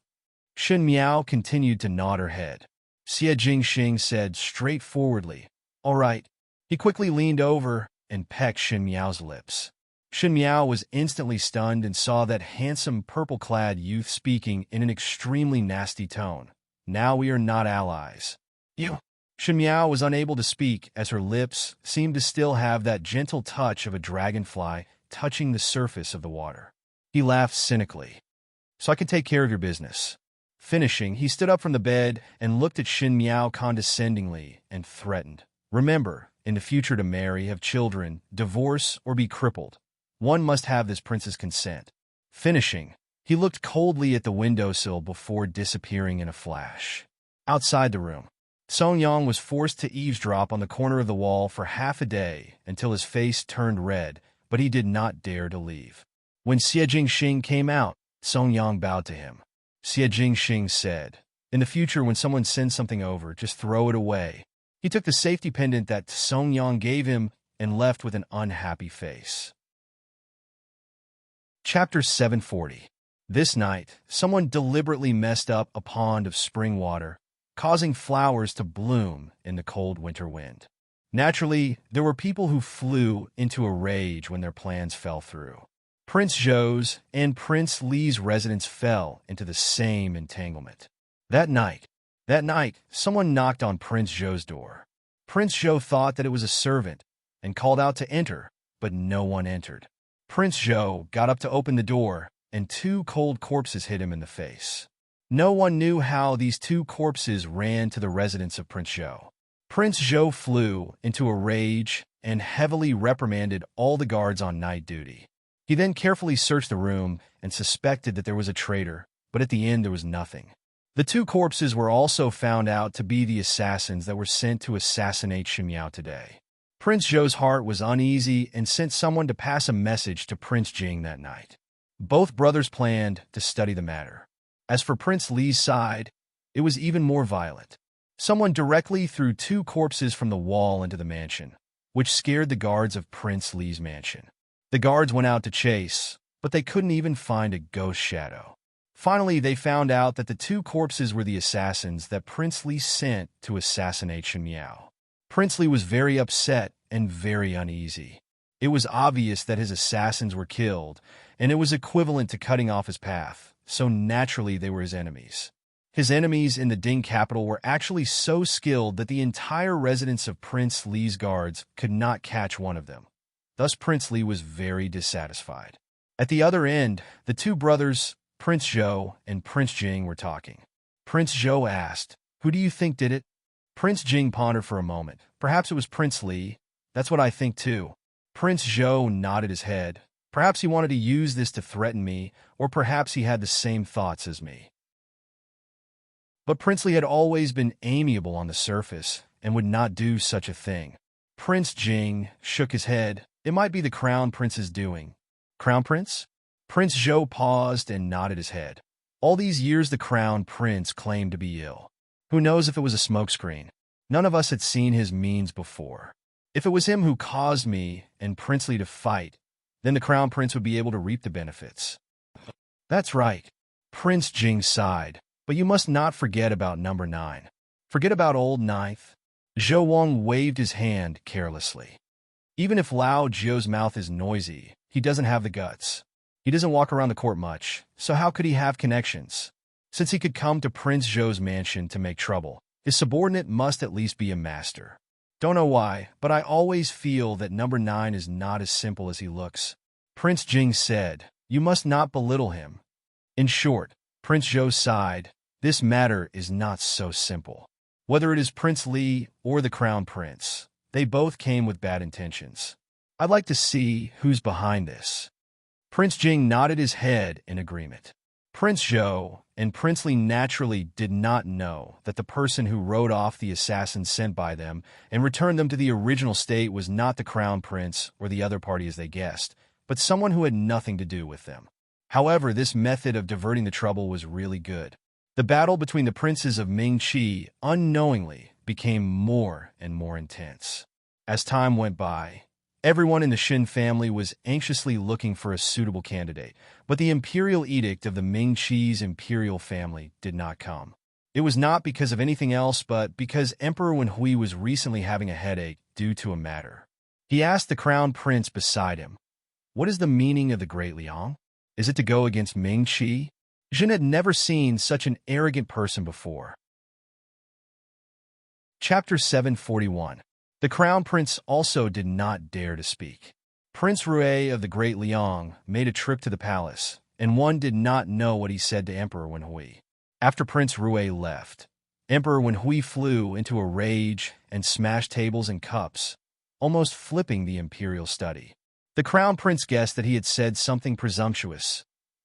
Shen Miao continued to nod her head. Xie Jingxing said straightforwardly, "All right." He quickly leaned over and pecked Shen Miao's lips. Shen Miao was instantly stunned and saw that handsome purple-clad youth speaking in an extremely nasty tone. "Now we are not allies." "You..." Shen Miao was unable to speak as her lips seemed to still have that gentle touch of a dragonfly touching the surface of the water. He laughed cynically. "So I can take care of your business." Finishing, he stood up from the bed and looked at Shen Miao condescendingly and threatened. "Remember, in the future to marry, have children, divorce, or be crippled, one must have this prince's consent." Finishing, he looked coldly at the windowsill before disappearing in a flash. Outside the room, Song Yang was forced to eavesdrop on the corner of the wall for half a day until his face turned red, but he did not dare to leave. When Xie Jingxing came out, Song Yang bowed to him. Xie Jingxing said, "In the future, when someone sends something over, just throw it away." He took the safety pendant that Song Yang gave him and left with an unhappy face. Chapter 740. This night, someone deliberately messed up a pond of spring water, causing flowers to bloom in the cold winter wind. Naturally, there were people who flew into a rage when their plans fell through. Prince Zhou's and Prince Li's residence fell into the same entanglement. That night, someone knocked on Prince Zhou's door. Prince Zhou thought that it was a servant and called out to enter, but no one entered. Prince Zhou got up to open the door, and two cold corpses hit him in the face. No one knew how these two corpses ran to the residence of Prince Zhou. Prince Zhou flew into a rage and heavily reprimanded all the guards on night duty. He then carefully searched the room and suspected that there was a traitor, but at the end there was nothing. The two corpses were also found out to be the assassins that were sent to assassinate Xinmiao today. Prince Zhou's heart was uneasy and sent someone to pass a message to Prince Jing that night. Both brothers planned to study the matter. As for Prince Li's side, it was even more violent. Someone directly threw two corpses from the wall into the mansion, which scared the guards of Prince Li's mansion. The guards went out to chase, but they couldn't even find a ghost shadow. Finally, they found out that the two corpses were the assassins that Prince Li sent to assassinate Xinmiao. Prince Li was very upset and very uneasy. It was obvious that his assassins were killed, and it was equivalent to cutting off his path, so naturally they were his enemies. His enemies in the Ding capital were actually so skilled that the entire residence of Prince Li's guards could not catch one of them. Thus Prince Li was very dissatisfied. At the other end, the two brothers, Prince Zhou and Prince Jing, were talking. Prince Zhou asked, "Who do you think did it?" Prince Jing pondered for a moment. "Perhaps it was Prince Li. That's what I think too." Prince Zhou nodded his head. "Perhaps he wanted to use this to threaten me, or perhaps he had the same thoughts as me." But Prince Li had always been amiable on the surface and would not do such a thing. Prince Jing shook his head. "It might be the Crown Prince's doing." "Crown Prince?" Prince Zhou paused and nodded his head. All these years the Crown Prince claimed to be ill. Who knows if it was a smokescreen? None of us had seen his means before. If it was him who caused me and Prince Li to fight, then the Crown Prince would be able to reap the benefits. "That's right." Prince Jing sighed. "But you must not forget about number 9. Forget about old Ninth." Zhou Wang waved his hand carelessly. "Even if Lao Jiu's mouth is noisy, he doesn't have the guts. He doesn't walk around the court much, so how could he have connections? Since he could come to Prince Zhou's mansion to make trouble, his subordinate must at least be a master. Don't know why, but I always feel that number 9 is not as simple as he looks." Prince Jing said, "You must not belittle him." In short, Prince Zhou sighed, "This matter is not so simple. Whether it is Prince Li or the Crown Prince, they both came with bad intentions. I'd like to see who's behind this." Prince Jing nodded his head in agreement. Prince Zhou and Prince Li naturally did not know that the person who wrote off the assassins sent by them and returned them to the original state was not the Crown Prince or the other party as they guessed, but someone who had nothing to do with them. However, this method of diverting the trouble was really good. The battle between the princes of Ming-Chi unknowingly became more and more intense. As time went by, everyone in the Xin family was anxiously looking for a suitable candidate, but the imperial edict of the Ming-Chi's imperial family did not come. It was not because of anything else, but because Emperor Wenhui was recently having a headache due to a matter. He asked the crown prince beside him, "What is the meaning of the Great Liang? Is it to go against Ming-Chi?" Jin had never seen such an arrogant person before. Chapter 741. The Crown Prince also did not dare to speak. Prince Rui of the Great Liang made a trip to the palace, and one did not know what he said to Emperor Wenhui. After Prince Rui left, Emperor Wenhui flew into a rage and smashed tables and cups, almost flipping the imperial study. The Crown Prince guessed that he had said something presumptuous,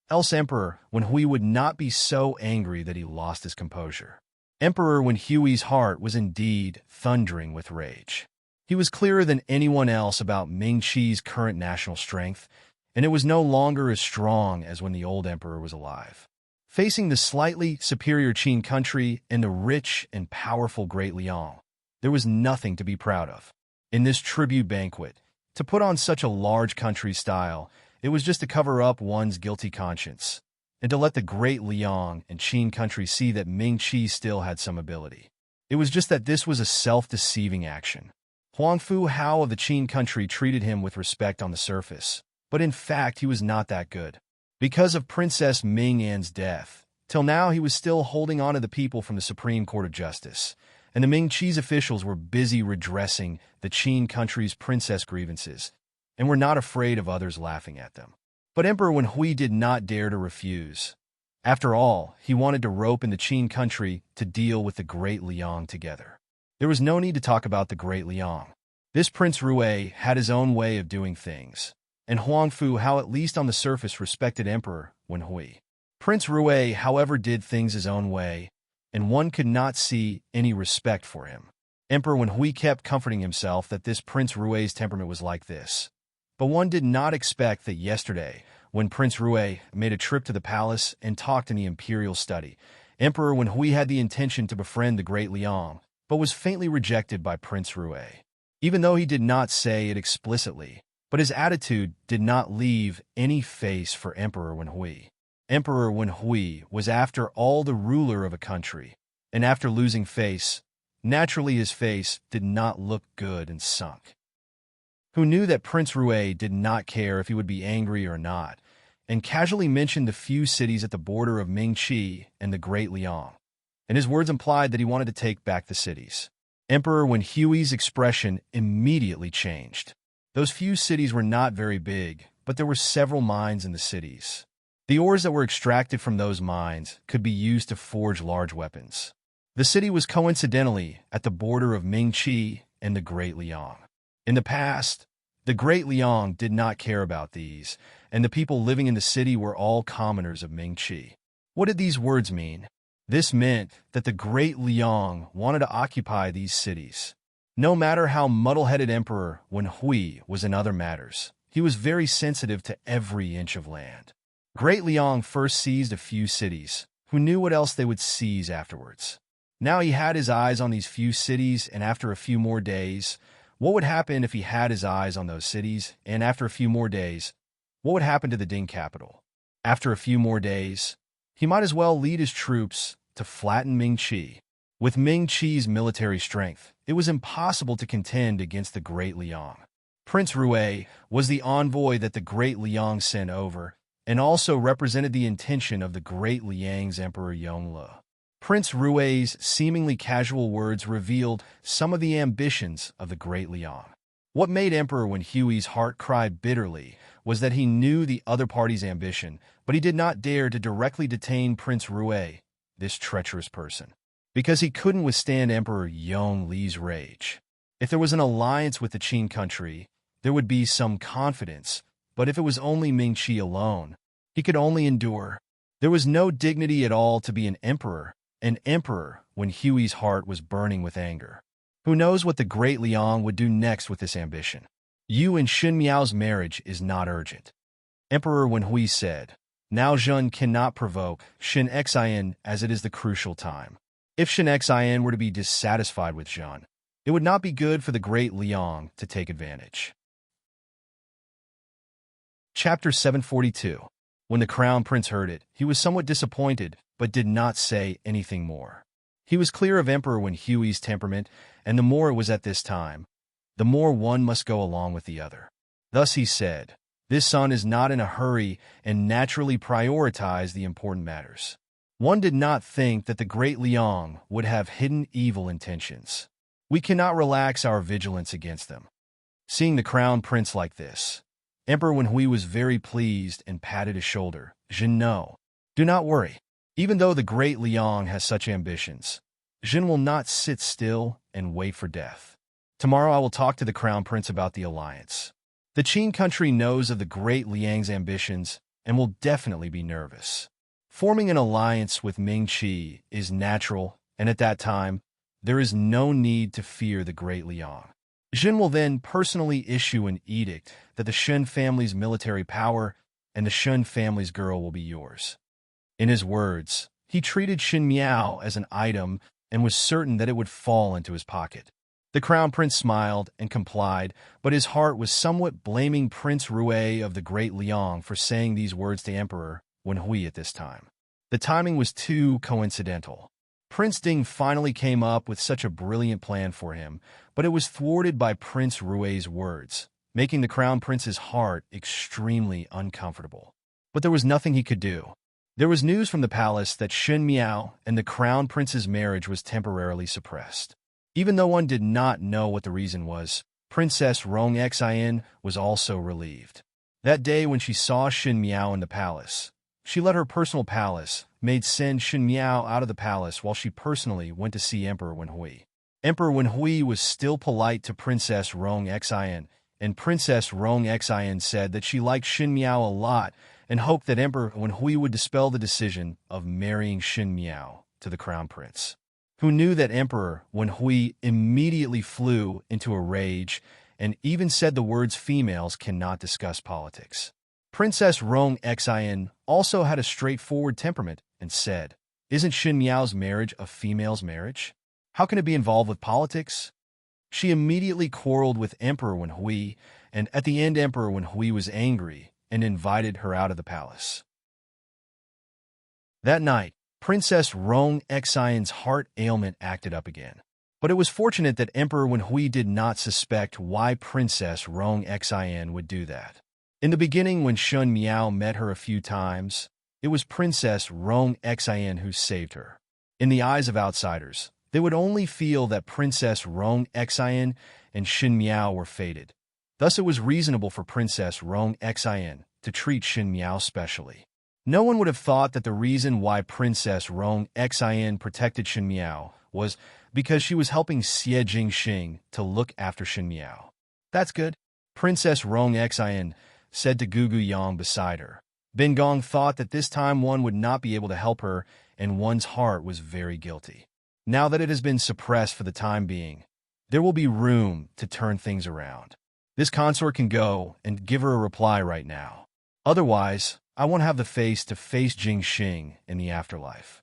else Emperor Wenhui would not be so angry that he lost his composure. Emperor Wenhui's heart was indeed thundering with rage. He was clearer than anyone else about Ming-Chi's current national strength, and it was no longer as strong as when the old emperor was alive. Facing the slightly superior Qin country and the rich and powerful Great Liang, there was nothing to be proud of. In this tribute banquet, to put on such a large country style, it was just to cover up one's guilty conscience, and to let the Great Liang and Qin country see that Ming-Chi still had some ability. It was just that this was a self-deceiving action. Huangfu Hao of the Qin country treated him with respect on the surface, but in fact he was not that good. Because of Princess Ming An's death, till now he was still holding on to the people from the Supreme Court of Justice, and the Ming-Chi's officials were busy redressing the Qin country's princess grievances, and were not afraid of others laughing at them. But Emperor Wenhui did not dare to refuse. After all, he wanted to rope in the Qin country to deal with the Great Liang together. There was no need to talk about the Great Liang. This Prince Rui had his own way of doing things, and Huangfu, how at least on the surface, respected Emperor Wenhui. Prince Rui, however, did things his own way, and one could not see any respect for him. Emperor Wenhui kept comforting himself that this Prince Rui's temperament was like this. But one did not expect that yesterday, when Prince Rui made a trip to the palace and talked in the imperial study, Emperor Wenhui had the intention to befriend the Great Liang, but was faintly rejected by Prince Rui. Even though he did not say it explicitly, but his attitude did not leave any face for Emperor Wenhui. Emperor Wenhui was after all the ruler of a country, and after losing face, naturally his face did not look good and sunk. Who knew that Prince Rui did not care if he would be angry or not, and casually mentioned the few cities at the border of Mingqi and the Great Liang, and his words implied that he wanted to take back the cities. Emperor Wenhui's expression immediately changed. Those few cities were not very big, but there were several mines in the cities. The ores that were extracted from those mines could be used to forge large weapons. The city was coincidentally at the border of Mingqi and the Great Liang. In the past, the Great Liang did not care about these, and the people living in the city were all commoners of Mingqi. What did these words mean? This meant that the Great Liang wanted to occupy these cities. No matter how muddle-headed Emperor Wenhui was in other matters, he was very sensitive to every inch of land. Great Liang first seized a few cities. Who knew what else they would seize afterwards? Now he had his eyes on these few cities, and after a few more days, what would happen if he had his eyes on those cities, and after a few more days, what would happen to the Ding capital? After a few more days, he might as well lead his troops to flatten Mingqi. With Mingqi's military strength, it was impossible to contend against the Great Liang. Prince Rui was the envoy that the Great Liang sent over, and also represented the intention of the Great Liang's Emperor Yongle. Prince Rui's seemingly casual words revealed some of the ambitions of the Great Liang. What made Emperor Wenhui's heart cry bitterly was that he knew the other party's ambition, but he did not dare to directly detain Prince Rui, this treacherous person, because he couldn't withstand Emperor Yongli's rage. If there was an alliance with the Qin country, there would be some confidence, but if it was only Mingqi alone, he could only endure. There was no dignity at all to be an emperor when Hui's heart was burning with anger. Who knows what the Great Liang would do next with this ambition? Yu and Xin Miao's marriage is not urgent. Emperor Wenhui said, now Zhen cannot provoke Xin Xian as it is the crucial time. If Xin Xian were to be dissatisfied with Zhen, it would not be good for the Great Liang to take advantage. Chapter 742. When the Crown Prince heard it, he was somewhat disappointed, but did not say anything more. He was clear of Emperor Wenhui's temperament, and the more it was at this time, the more one must go along with the other. Thus he said, this son is not in a hurry and naturally prioritized the important matters. One did not think that the Great Liang would have hidden evil intentions. We cannot relax our vigilance against them. Seeing the Crown Prince like this, Emperor Wenhui was very pleased and patted his shoulder. Jin, no, do not worry. Even though the Great Liang has such ambitions, Jin will not sit still and wait for death. Tomorrow I will talk to the Crown Prince about the alliance. The Qin country knows of the Great Liang's ambitions and will definitely be nervous. Forming an alliance with Mingqi is natural, and at that time, there is no need to fear the Great Liang. Jin will then personally issue an edict that the Shen family's military power and the Shen family's girl will be yours. In his words, he treated Xin Miao as an item and was certain that it would fall into his pocket. The Crown Prince smiled and complied, but his heart was somewhat blaming Prince Rui of the Great Liang for saying these words to Emperor Wenhui at this time. The timing was too coincidental. Prince Ding finally came up with such a brilliant plan for him, but it was thwarted by Prince Rui's words, making the Crown Prince's heart extremely uncomfortable. But there was nothing he could do. There was news from the palace that Xin Miao and the Crown Prince's marriage was temporarily suppressed. Even though one did not know what the reason was, Princess Rong Xian was also relieved. That day when she saw Xin Miao in the palace, she let her personal palace maid send Xin Miao out of the palace while she personally went to see Emperor Wenhui. Emperor Wenhui was still polite to Princess Rong Xian, and Princess Rong Xian said that she liked Xin Miao a lot and hoped that Emperor Wenhui would dispel the decision of marrying Xin Miao to the crown prince, who knew that Emperor Wenhui immediately flew into a rage and even said the words females cannot discuss politics. Princess Rong Xian also had a straightforward temperament and said, "Isn't Xin Miao's marriage a female's marriage? How can it be involved with politics?" She immediately quarreled with Emperor Wenhui, and at the end Emperor Wenhui was angry and invited her out of the palace. That night, Princess Rong Xian's heart ailment acted up again. But it was fortunate that Emperor Wenhui did not suspect why Princess Rong Xian would do that. In the beginning, when Xin Miao met her a few times, it was Princess Rong Xian who saved her. In the eyes of outsiders, they would only feel that Princess Rong Xian and Xin Miao were fated. Thus it was reasonable for Princess Rong Xian to treat Xin Miao specially. No one would have thought that the reason why Princess Rong Xian protected Xin Miao was because she was helping Xie Jingxing to look after Xin Miao. "That's good," Princess Rong Xian said to Gugu Yang beside her. Bin Gong thought that this time one would not be able to help her, and one's heart was very guilty. Now that it has been suppressed for the time being, there will be room to turn things around. This consort can go and give her a reply right now. Otherwise, I won't have the face to face Jingxing in the afterlife.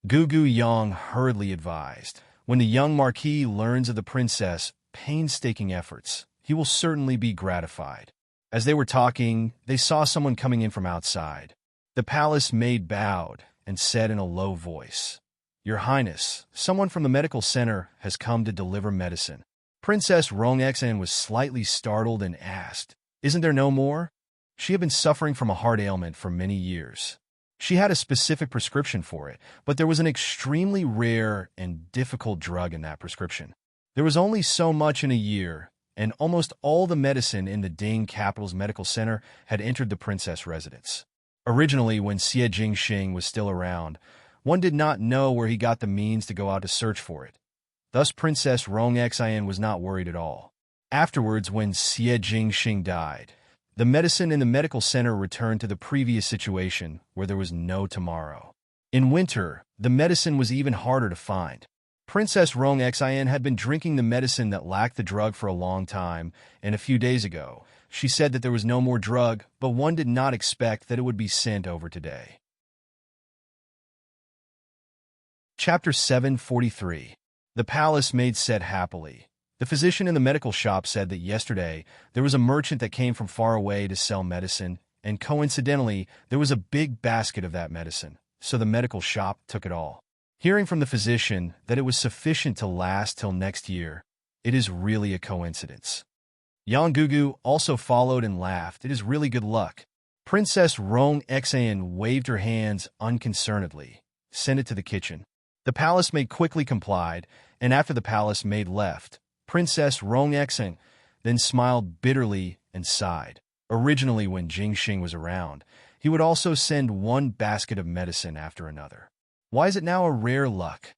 Gugu Yang hurriedly advised. When the young marquis learns of the princess' painstaking efforts, he will certainly be gratified. As they were talking, they saw someone coming in from outside. The palace maid bowed and said in a low voice, "Your Highness, someone from the medical center has come to deliver medicine." Princess Rong Xian was slightly startled and asked, "Isn't there no more?" She had been suffering from a heart ailment for many years. She had a specific prescription for it, but there was an extremely rare and difficult drug in that prescription. There was only so much in a year, and almost all the medicine in the Ding capital's medical center had entered the princess residence. Originally, when Xie Jingxing was still around, one did not know where he got the means to go out to search for it. Thus, Princess Rong Xian was not worried at all. Afterwards, when Xie Jingxing died, the medicine in the medical center returned to the previous situation where there was no tomorrow. In winter, the medicine was even harder to find. Princess Rong Xian had been drinking the medicine that lacked the drug for a long time, and a few days ago, she said that there was no more drug, but one did not expect that it would be sent over today. Chapter 743. The palace maid said happily. The physician in the medical shop said that yesterday there was a merchant that came from far away to sell medicine, and coincidentally, there was a big basket of that medicine, so the medical shop took it all. Hearing from the physician that it was sufficient to last till next year, it is really a coincidence. Yang Gugu also followed and laughed. It is really good luck. Princess Rong Xian waved her hands unconcernedly. Send it to the kitchen. The palace maid quickly complied, and after the palace maid left, Princess Rong Xian then smiled bitterly and sighed. Originally, when Jingxing was around, he would also send one basket of medicine after another. Why is it now a rare luck?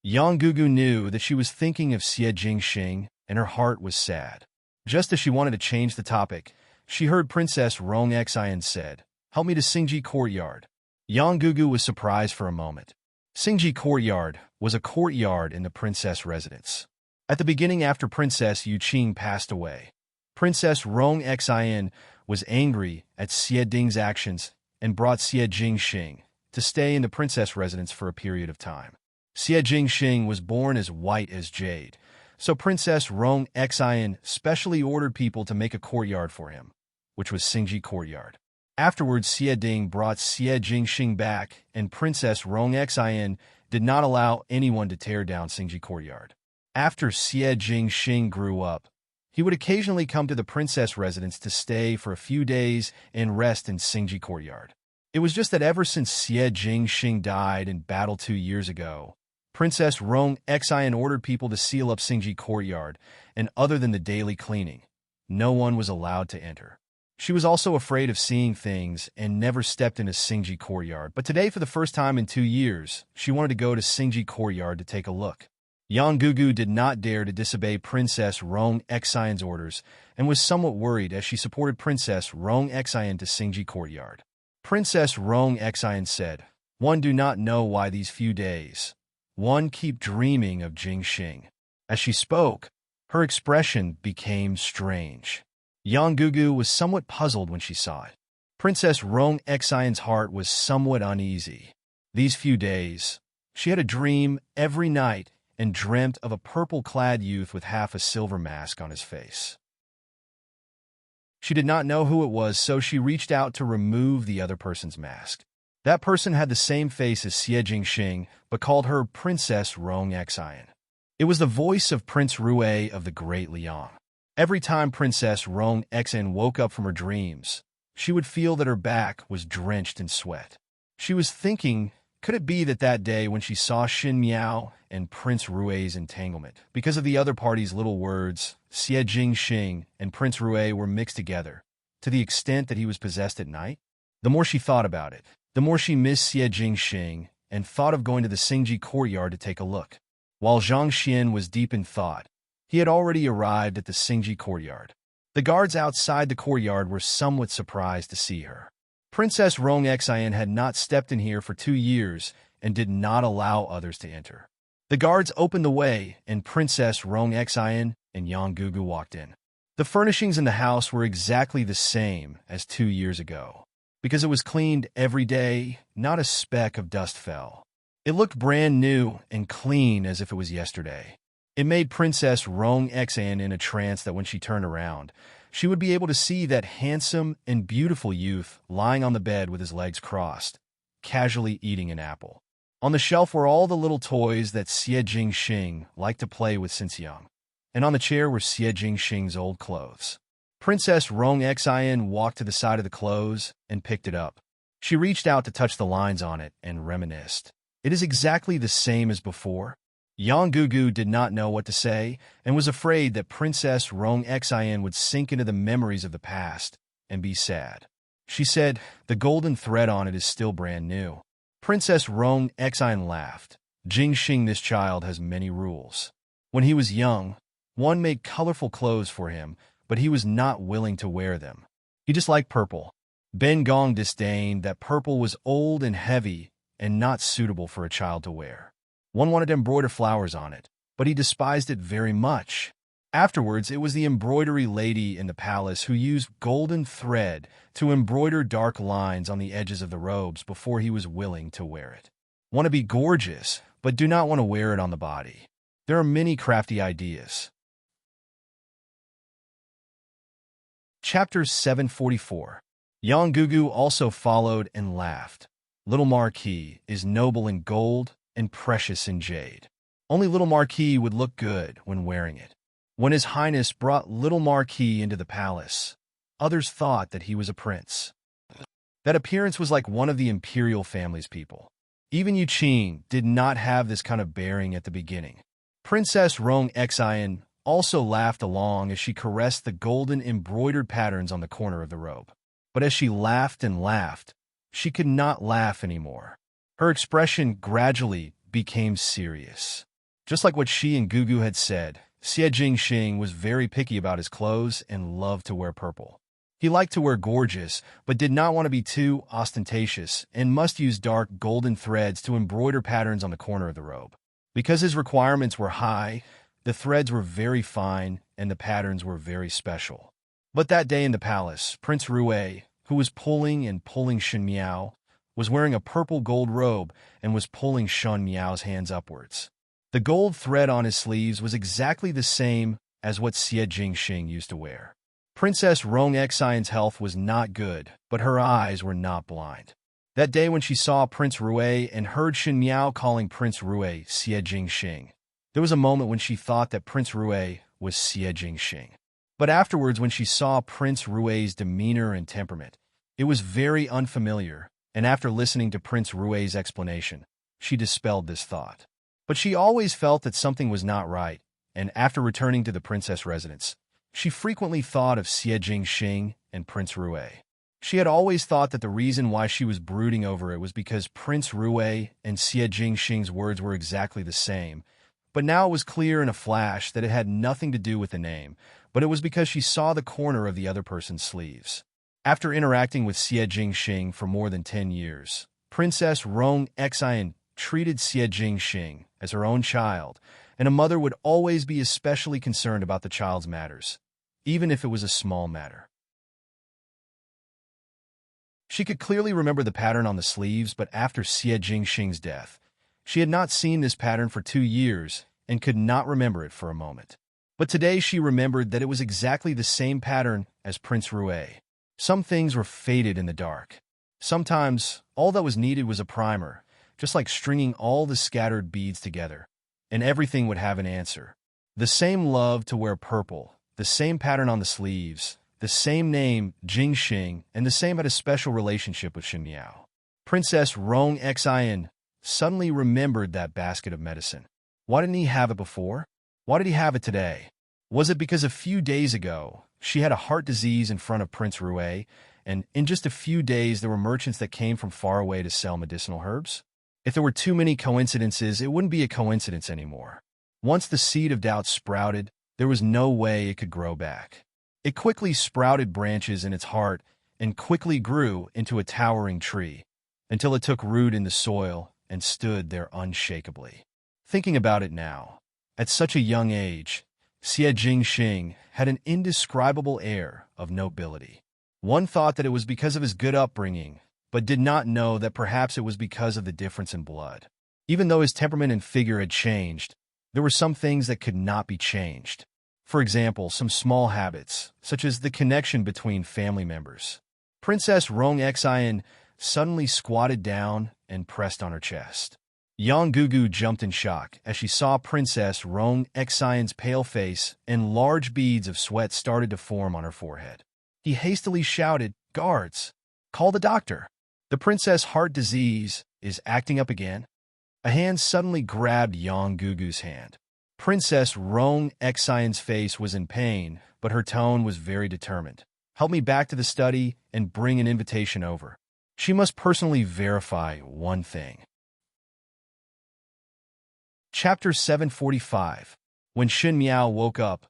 Yang Gugu knew that she was thinking of Xie Jingxing, and her heart was sad. Just as she wanted to change the topic, she heard Princess Rong Xian said, "Help me to Xingji Courtyard." Yang Gugu was surprised for a moment. Xingji Courtyard was a courtyard in the princess residence. At the beginning, after Princess Yuqing passed away, Princess Rong Xian was angry at Xie Ding's actions and brought Xie Jingxing to stay in the princess residence for a period of time. Xie Jingxing was born as white as jade, so Princess Rong Xian specially ordered people to make a courtyard for him, which was Xingji Courtyard. Afterwards, Xie Ding brought Xie Jingxing back, and Princess Rong Xian did not allow anyone to tear down Xingji Courtyard. After Xie Jingxing grew up, he would occasionally come to the princess residence to stay for a few days and rest in Xingji Courtyard. It was just that ever since Xie Jingxing died in battle 2 years ago, Princess Rong Xian ordered people to seal up Xingji Courtyard, and other than the daily cleaning, no one was allowed to enter. She was also afraid of seeing things and never stepped into Xingji Courtyard, but today, for the first time in 2 years, she wanted to go to Xingji Courtyard to take a look. Yang Gugu did not dare to disobey Princess Rong Xian's orders and was somewhat worried as she supported Princess Rong Xian to Xingji courtyard. Princess Rong Xian said, "One do not know why these few days. One keep dreaming of Jingxing." As she spoke, her expression became strange. Yang Gugu was somewhat puzzled when she saw it. Princess Rong Xian's heart was somewhat uneasy. These few days, she had a dream every night and dreamt of a purple-clad youth with half a silver mask on his face. She did not know who it was, so she reached out to remove the other person's mask. That person had the same face as Xie Jingxing, but called her Princess Rong Xian. It was the voice of Prince Rue of the Great Liang. Every time Princess Rong Xian woke up from her dreams, she would feel that her back was drenched in sweat. She was thinking, could it be that day when she saw Xin Miao and Prince Rue's entanglement, because of the other party's little words, Xie Jingxing and Prince Rue were mixed together, to the extent that he was possessed at night? The more she thought about it, the more she missed Xie Jingxing and thought of going to the Xingji courtyard to take a look. While Zhang Xian was deep in thought, he had already arrived at the Xingji courtyard. The guards outside the courtyard were somewhat surprised to see her. Princess Rong Xian had not stepped in here for 2 years and did not allow others to enter. The guards opened the way, and Princess Rong Xian and Yang Gugu walked in. The furnishings in the house were exactly the same as 2 years ago. Because it was cleaned every day, not a speck of dust fell. It looked brand new and clean as if it was yesterday. It made Princess Rong Xian in a trance that when she turned around, she would be able to see that handsome and beautiful youth lying on the bed with his legs crossed, casually eating an apple. On the shelf were all the little toys that Xie Jingxing liked to play with since young, and on the chair were Xie Jingxing's old clothes. Princess Rong Xian walked to the side of the clothes and picked it up. She reached out to touch the lines on it and reminisced. It is exactly the same as before. Yang Gugu did not know what to say and was afraid that Princess Rong Xian would sink into the memories of the past and be sad. She said, "The golden thread on it is still brand new." Princess Rong Xian laughed. "Jingxing, this child has many rules. When he was young, one made colorful clothes for him, but he was not willing to wear them. He disliked purple. Ben Gong disdained that purple was old and heavy and not suitable for a child to wear. One wanted to embroider flowers on it, but he despised it very much. Afterwards, it was the embroidery lady in the palace who used golden thread to embroider dark lines on the edges of the robes before he was willing to wear it. Want to be gorgeous, but do not want to wear it on the body. There are many crafty ideas." Chapter 744. Yang Gugu also followed and laughed. Little Marquis is noble in gold and precious in jade. Only Little Marquis would look good when wearing it. When His Highness brought Little Marquis into the palace, others thought that he was a prince. That appearance was like one of the imperial family's people. Even Yu Qin did not have this kind of bearing at the beginning. Princess Rong Xian also laughed along as she caressed the golden embroidered patterns on the corner of the robe. But as she laughed and laughed, she could not laugh anymore. Her expression gradually became serious. Just like what she and Gugu had said, Xie Jingxing was very picky about his clothes and loved to wear purple. He liked to wear gorgeous, but did not want to be too ostentatious and must use dark golden threads to embroider patterns on the corner of the robe. Because his requirements were high, the threads were very fine and the patterns were very special. But that day in the palace, Prince Rue, who was pulling Xin Miao, was wearing a purple gold robe and was pulling Xin Miao's hands upwards. The gold thread on his sleeves was exactly the same as what Xie Jingxing used to wear. Princess Rong Xian's health was not good, but her eyes were not blind. That day when she saw Prince Rue and heard Xin Miao calling Prince Rue Xie Jingxing, there was a moment when she thought that Prince Rue was Xie Jingxing. But afterwards, when she saw Prince Rue's demeanor and temperament, it was very unfamiliar, and after listening to Prince Rue's explanation, she dispelled this thought. But she always felt that something was not right, and after returning to the princess residence, she frequently thought of Xie Jingxing and Prince Rue. She had always thought that the reason why she was brooding over it was because Prince Rue and Xie Jingxing's words were exactly the same, But now it was clear in a flash that it had nothing to do with the name, but it was because she saw the corner of the other person's sleeves. After interacting with Xie Jingxing for more than 10 years, Princess Rong Xian treated Xie Jingxing as her own child, and a mother would always be especially concerned about the child's matters, even if it was a small matter. She could clearly remember the pattern on the sleeves, but after Xie Jingxing's death, she had not seen this pattern for 2 years and could not remember it for a moment. But today she remembered that it was exactly the same pattern as Prince Rue. Some things were faded in the dark. Sometimes, all that was needed was a primer, just like stringing all the scattered beads together, and everything would have an answer. The same love to wear purple, the same pattern on the sleeves, the same name, Jingxing, and the same had a special relationship with Shen Miao. Princess Rong Xian suddenly remembered that basket of medicine. Why didn't he have it before? Why did he have it today? Was it because a few days ago, she had a heart disease in front of Prince Rue, and in just a few days there were merchants that came from far away to sell medicinal herbs? If there were too many coincidences, it wouldn't be a coincidence anymore. Once the seed of doubt sprouted, there was no way it could grow back. It quickly sprouted branches in its heart and quickly grew into a towering tree, until it took root in the soil and stood there unshakably. Thinking about it now, at such a young age, Xie Jingxing had an indescribable air of nobility. One thought that it was because of his good upbringing, but did not know that perhaps it was because of the difference in blood. Even though his temperament and figure had changed, there were some things that could not be changed. For example, some small habits, such as the connection between family members. Princess Rong Xian suddenly squatted down and pressed on her chest. Yang Gugu jumped in shock as she saw Princess Rong Xian's pale face and large beads of sweat started to form on her forehead. He hastily shouted, "Guards! Call the doctor! The princess' heart disease is acting up again." A hand suddenly grabbed Yang Gugu's hand. Princess Rong Xian's face was in pain, but her tone was very determined. "Help me back to the study and bring an invitation over. She must personally verify one thing." Chapter 745. When Shen Miao woke up,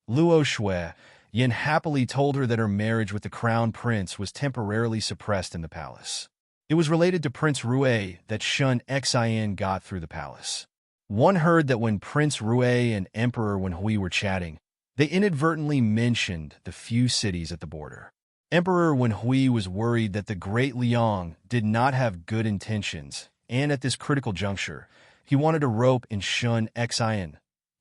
Luo Shui Yin happily told her that her marriage with the crown prince was temporarily suppressed in the palace. It was related to Prince Rue that Shen Xian got through the palace. One heard that when Prince Rue and Emperor Wenhui were chatting, they inadvertently mentioned the few cities at the border. Emperor Wenhui was worried that the Great Liang did not have good intentions, and at this critical juncture, he wanted to rope in Shen Xian,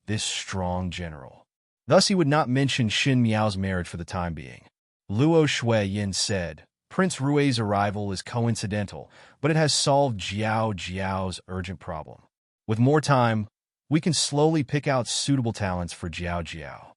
this strong general. Thus he would not mention Shen Miao's marriage for the time being. Luo Shui Yin said, "Prince Rue's arrival is coincidental, but it has solved Jiao's urgent problem. With more time, we can slowly pick out suitable talents for Jiao."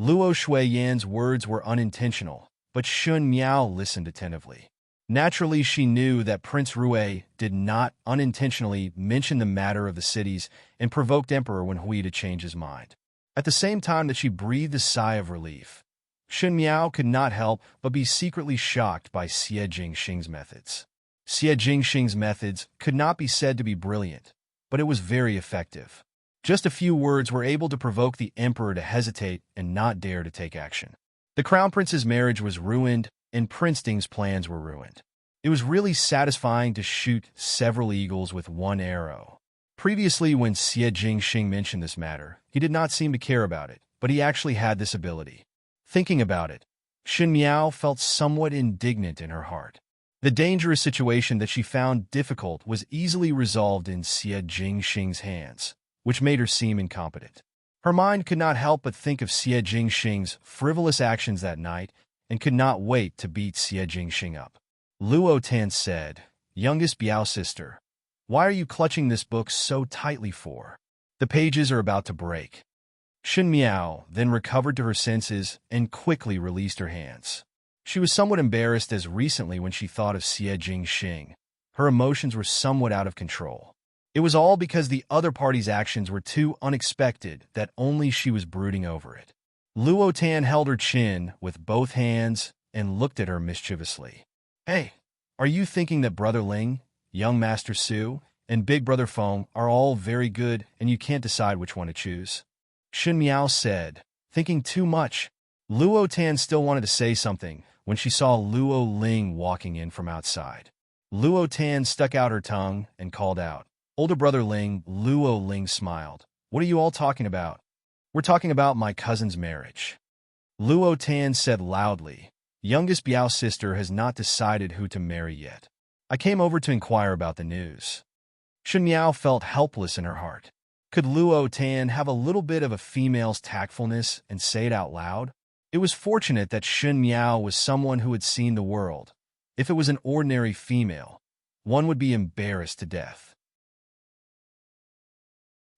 Luo Shui Yin's words were unintentional, but Shen Miao listened attentively. Naturally, she knew that Prince Rue did not unintentionally mention the matter of the cities and provoked Emperor Wenhui to change his mind. At the same time that she breathed a sigh of relief, Shen Miao could not help but be secretly shocked by Xie Jingxing's methods. Xie Jingxing's methods could not be said to be brilliant, but it was very effective. Just a few words were able to provoke the emperor to hesitate and not dare to take action. The crown prince's marriage was ruined, and Prince Ding's plans were ruined. It was really satisfying to shoot several eagles with one arrow. Previously, when Xie Jingxing mentioned this matter, he did not seem to care about it, but he actually had this ability. Thinking about it, Shen Miao felt somewhat indignant in her heart. The dangerous situation that she found difficult was easily resolved in Xie Jingxing's hands, which made her seem incompetent. Her mind could not help but think of Xie Jingxing's frivolous actions that night and could not wait to beat Xie Jingxing up. Luo Tan said, "Youngest Biao sister, why are you clutching this book so tightly for? The pages are about to break." Shen Miao then recovered to her senses and quickly released her hands. She was somewhat embarrassed as recently when she thought of Xie Jingxing, her emotions were somewhat out of control. It was all because the other party's actions were too unexpected that only she was brooding over it. Luo Tan held her chin with both hands and looked at her mischievously. "Hey, are you thinking that Brother Ling, young Master Su, and Big Brother phone are all very good and you can't decide which one to choose. Shen Miao said, thinking too much. Luo Tan still wanted to say something when she saw Luo Ling walking in from outside. Luo Tan stuck out her tongue and called out, "Older brother Ling." Luo Ling smiled. "What are you all talking about?" "We're talking about my cousin's marriage," Luo Tan said loudly. "Youngest Biao's sister has not decided who to marry yet. I came over to inquire about the news." Shen Miao felt helpless in her heart. Could Luo Tan have a little bit of a female's tactfulness and say it out loud? It was fortunate that Shen Miao was someone who had seen the world. If it was an ordinary female, one would be embarrassed to death.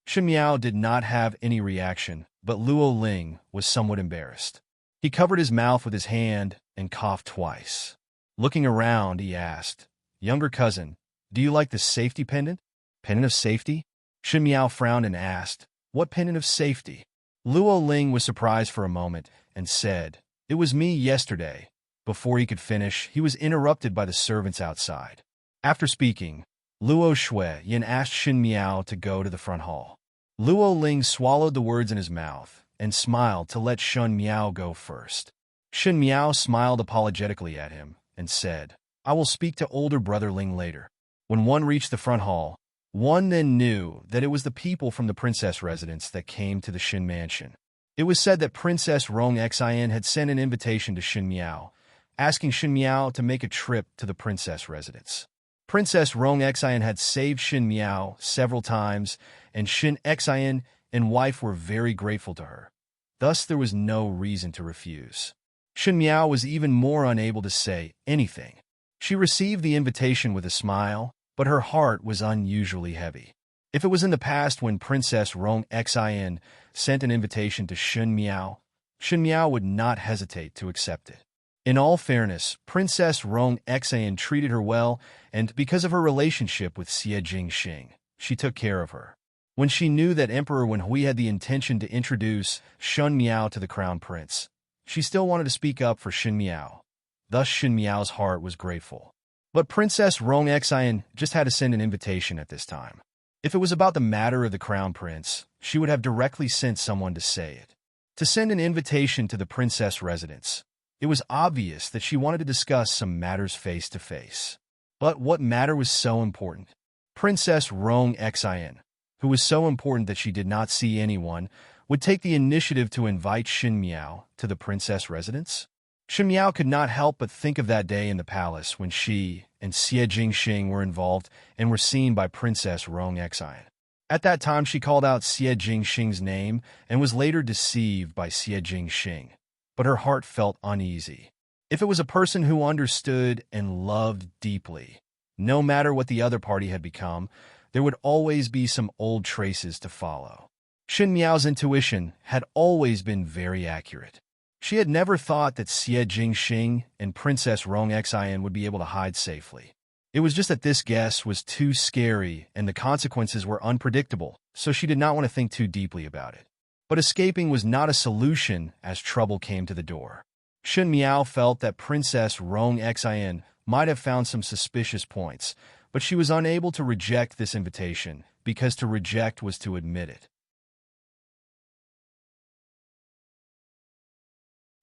Shen Miao did not have any reaction, but Luo Ling was somewhat embarrassed. He covered his mouth with his hand and coughed twice. Looking around, he asked, "Younger cousin, do you like the safety pendant?" "Pendant of safety?" Shen Miao frowned and asked, "What pendant of safety?" Luo Ling was surprised for a moment and said, "It was me yesterday." Before he could finish, he was interrupted by the servants outside. After speaking, Luo Shui-yin asked Shen Miao to go to the front hall. Luo Ling swallowed the words in his mouth and smiled to let Shen Miao go first. Shen Miao smiled apologetically at him and said, "I will speak to older brother Ling later." When one reached the front hall, one then knew that it was the people from the princess residence that came to the Shen mansion. It was said that Princess Rong Xian had sent an invitation to Shen Miao, asking Shen Miao to make a trip to the princess residence. Princess Rong Xian had saved Shen Miao several times, and Shen Xian and wife were very grateful to her. Thus, there was no reason to refuse. Shen Miao was even more unable to say anything. She received the invitation with a smile, but her heart was unusually heavy. If it was in the past when Princess Rong Xian sent an invitation to Shen Miao would not hesitate to accept it. In all fairness, Princess Rong Xian treated her well, and because of her relationship with Xie Jingxing, she took care of her. When she knew that Emperor Wen Hui had the intention to introduce Shen Miao to the crown prince, she still wanted to speak up for Shen Miao. Thus, Shen Miao's heart was grateful. But Princess Rong Xian just had to send an invitation at this time. If it was about the matter of the crown prince, she would have directly sent someone to say it. To send an invitation to the princess residence, it was obvious that she wanted to discuss some matters face to face. But what matter was so important? Princess Rong Xian, who was so important that she did not see anyone, would take the initiative to invite Shen Miao to the princess residence? Shen Miao could not help but think of that day in the palace when she and Xie Jingxing were involved and were seen by Princess Rong Xian. At that time, she called out Xie Jingxing's name and was later deceived by Xie Jingxing. But her heart felt uneasy. If it was a person who understood and loved deeply, no matter what the other party had become, there would always be some old traces to follow. Shen Miao's intuition had always been very accurate. She had never thought that Xie Jingxing and Princess Rong Xian would be able to hide safely. It was just that this guess was too scary and the consequences were unpredictable, so she did not want to think too deeply about it. But escaping was not a solution as trouble came to the door. Shen Miao felt that Princess Rong Xian might have found some suspicious points, but she was unable to reject this invitation because to reject was to admit it.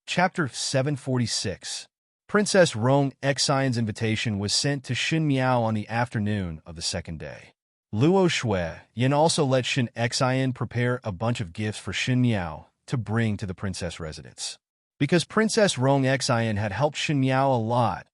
Chapter 746. Princess Rong Xian's invitation was sent to Shen Miao on the afternoon of the second day. Luo Shui-yin also let Shen Xian prepare a bunch of gifts for Shen Miao to bring to the princess residence. Because Princess Rong Xian had helped Shen Miao a lot,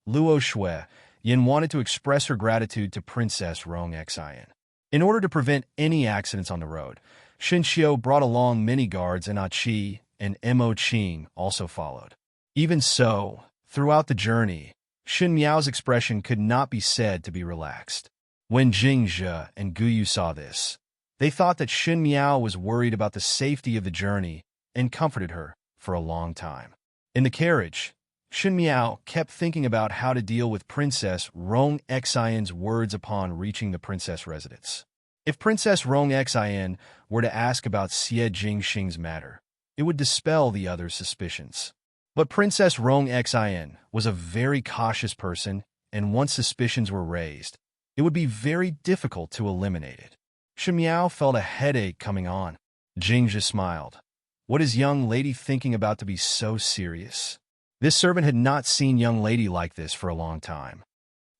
Luo Shui-yin wanted to express her gratitude to Princess Rong Xian. In order to prevent any accidents on the road, Shen Xiao brought along many guards and Qi and Mo Qing also followed. Even so, throughout the journey, Shen Miao's expression could not be said to be relaxed. When Jingzhe and Guyu saw this, they thought that Shen Miao was worried about the safety of the journey and comforted her for a long time. In the carriage, Shen Miao kept thinking about how to deal with Princess Rong Xian's words upon reaching the princess residence. If Princess Rong Xian were to ask about Xie Jingxing's matter, it would dispel the other's suspicions. But Princess Rong Xian was a very cautious person, and once suspicions were raised, it would be very difficult to eliminate it. Shen Miao felt a headache coming on. Jing just smiled. What is young lady thinking about to be so serious? This servant had not seen young lady like this for a long time.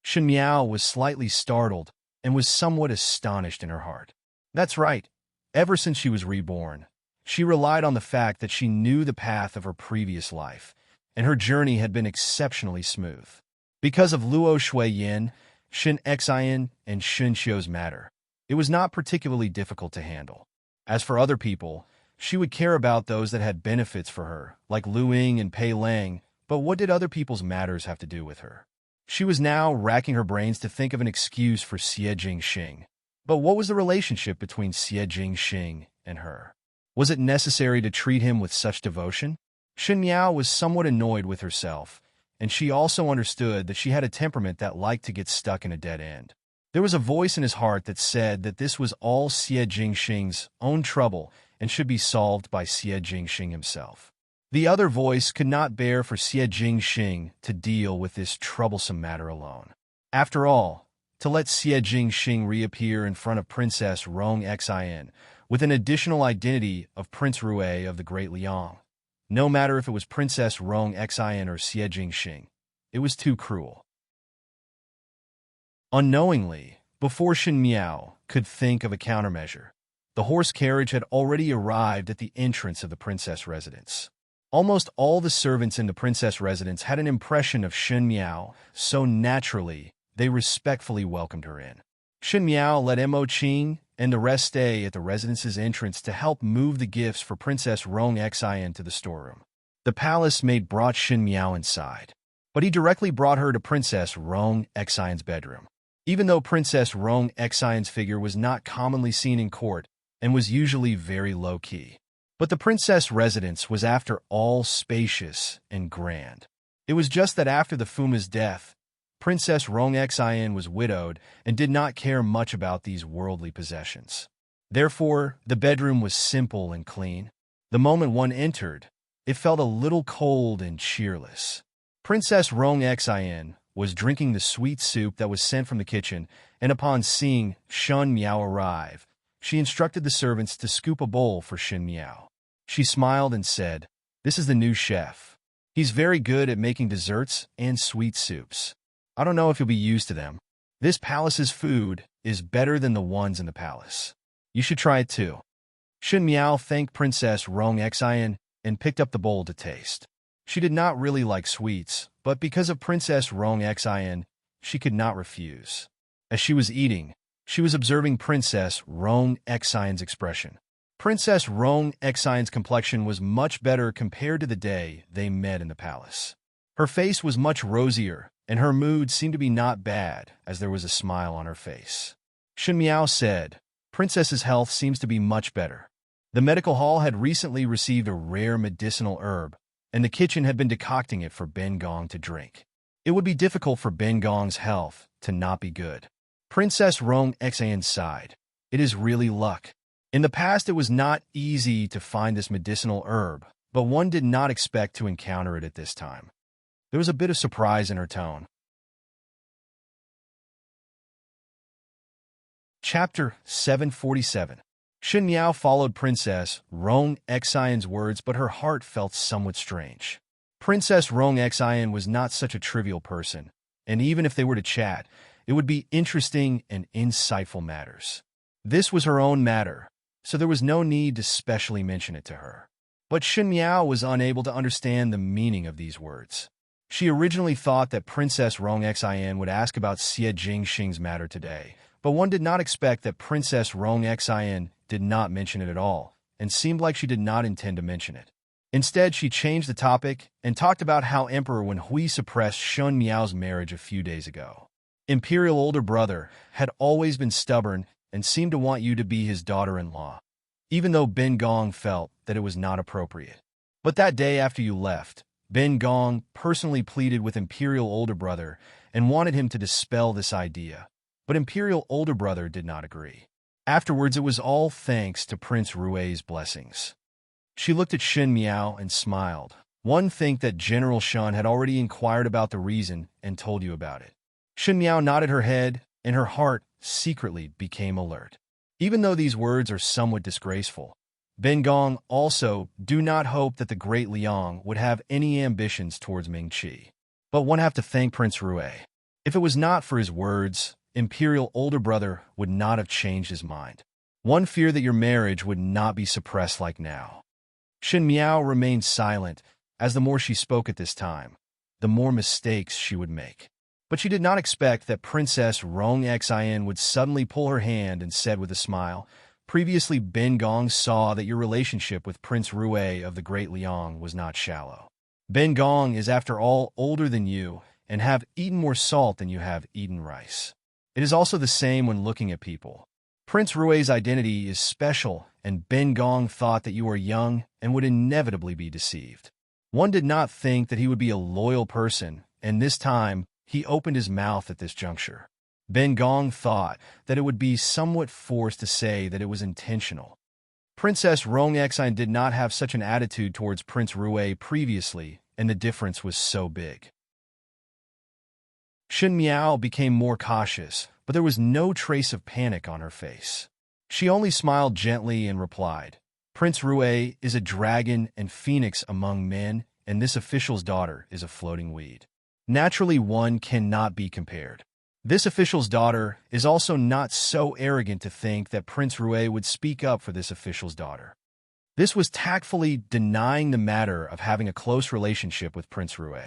Shen Miao was slightly startled and was somewhat astonished in her heart. That's right. Ever since she was reborn, she relied on the fact that she knew the path of her previous life, and her journey had been exceptionally smooth. Because of Luo Shui Yin, Shin Xian, and Shun Xiu's matter, it was not particularly difficult to handle. As for other people, she would care about those that had benefits for her, like Lu Ying and Pei Lang, but what did other people's matters have to do with her? She was now racking her brains to think of an excuse for Xie Jingxing. But what was the relationship between Xie Jingxing and her? Was it necessary to treat him with such devotion? Shen Miao was somewhat annoyed with herself, and she also understood that she had a temperament that liked to get stuck in a dead end. There was a voice in his heart that said that this was all Xie Jingxing's own trouble and should be solved by Xie Jingxing himself. The other voice could not bear for Xie Jingxing to deal with this troublesome matter alone. After all, to let Xie Jingxing reappear in front of Princess Rong Xian with an additional identity of Prince Rue of the Great Liang, no matter if it was Princess Rong Xian or Xie Jingxing, it was too cruel. Unknowingly, before Shen Miao could think of a countermeasure, the horse carriage had already arrived at the entrance of the princess residence. Almost all the servants in the princess residence had an impression of Shen Miao, so naturally they respectfully welcomed her in. Shen Miao let Mo Qing and the rest stay at the residence's entrance to help move the gifts for Princess Rong Xian to the storeroom. The palace maid brought Shen Miao inside, but he directly brought her to Princess Rong Xian's bedroom. Even though Princess Rong Xian's figure was not commonly seen in court and was usually very low-key, but the princess residence was after all spacious and grand. It was just that after the Fuma's death, Princess Rong Xian was widowed and did not care much about these worldly possessions. Therefore, the bedroom was simple and clean. The moment one entered, it felt a little cold and cheerless. Princess Rong Xian was drinking the sweet soup that was sent from the kitchen, and upon seeing Shen Miao arrive, she instructed the servants to scoop a bowl for Shen Miao. She smiled and said, "This is the new chef. He's very good at making desserts and sweet soups. I don't know if you'll be used to them. This palace's food is better than the ones in the palace. You should try it too." Shen Miao thanked Princess Rong Xian and picked up the bowl to taste. She did not really like sweets, but because of Princess Rong Xian, she could not refuse. As she was eating, she was observing Princess Rong Xian's expression. Princess Rong Xian's complexion was much better compared to the day they met in the palace. Her face was much rosier, and her mood seemed to be not bad, as there was a smile on her face. Shen Miao said, "Princess's health seems to be much better." The medical hall had recently received a rare medicinal herb, and the kitchen had been decocting it for Ben Gong to drink. It would be difficult for Ben Gong's health to not be good. Princess Rong Xian sighed. "It is really luck. In the past it was not easy to find this medicinal herb, but one did not expect to encounter it at this time." There was a bit of surprise in her tone. Chapter 747. Shen Miao followed Princess Rong Xian's words, but her heart felt somewhat strange. Princess Rong Xian was not such a trivial person, and even if they were to chat, it would be interesting and insightful matters. This was her own matter, so there was no need to specially mention it to her. But Shen Miao was unable to understand the meaning of these words. She originally thought that Princess Rong Xian would ask about Xie Jingxing's matter today, but one did not expect that Princess Rong Xian did not mention it at all, and seemed like she did not intend to mention it. Instead, she changed the topic and talked about how Emperor Wen Hui suppressed Shen Miao's marriage a few days ago. Imperial older brother had always been stubborn and seemed to want you to be his daughter-in-law, even though Ben Gong felt that it was not appropriate. But that day after you left, Ben Gong personally pleaded with Imperial older brother and wanted him to dispel this idea, but Imperial older brother did not agree. Afterwards, it was all thanks to Prince Rue's blessings. She looked at Shen Miao and smiled. One think that General Shen had already inquired about the reason and told you about it. Shen Miao nodded her head, and her heart secretly became alert. Even though these words are somewhat disgraceful, Ben Gong also do not hope that the great Liang would have any ambitions towards Ming-Chi. But one have to thank Prince Rue. If it was not for his words, Imperial older brother would not have changed his mind. One fear that your marriage would not be suppressed like now. Shin Miao remained silent, as the more she spoke at this time, the more mistakes she would make. But she did not expect that Princess Rong Xin would suddenly pull her hand and said with a smile, "Previously Ben Gong saw that your relationship with Prince Rue of the Great Liang was not shallow. Ben Gong is after all older than you and have eaten more salt than you have eaten rice. It is also the same when looking at people. Prince Rue's identity is special, and Ben Gong thought that you are young and would inevitably be deceived. One did not think that he would be a loyal person, and this time he opened his mouth at this juncture. Ben Gong thought that it would be somewhat forced to say that it was intentional. Princess Rong Xin did not have such an attitude towards Prince Rue previously, and the difference was so big. Shin Miao became more cautious, but there was no trace of panic on her face. She only smiled gently and replied, "Prince Rue is a dragon and phoenix among men, and this official's daughter is a floating weed. Naturally, one cannot be compared. This official's daughter is also not so arrogant to think that Prince Rue would speak up for this official's daughter." This was tactfully denying the matter of having a close relationship with Prince Rue.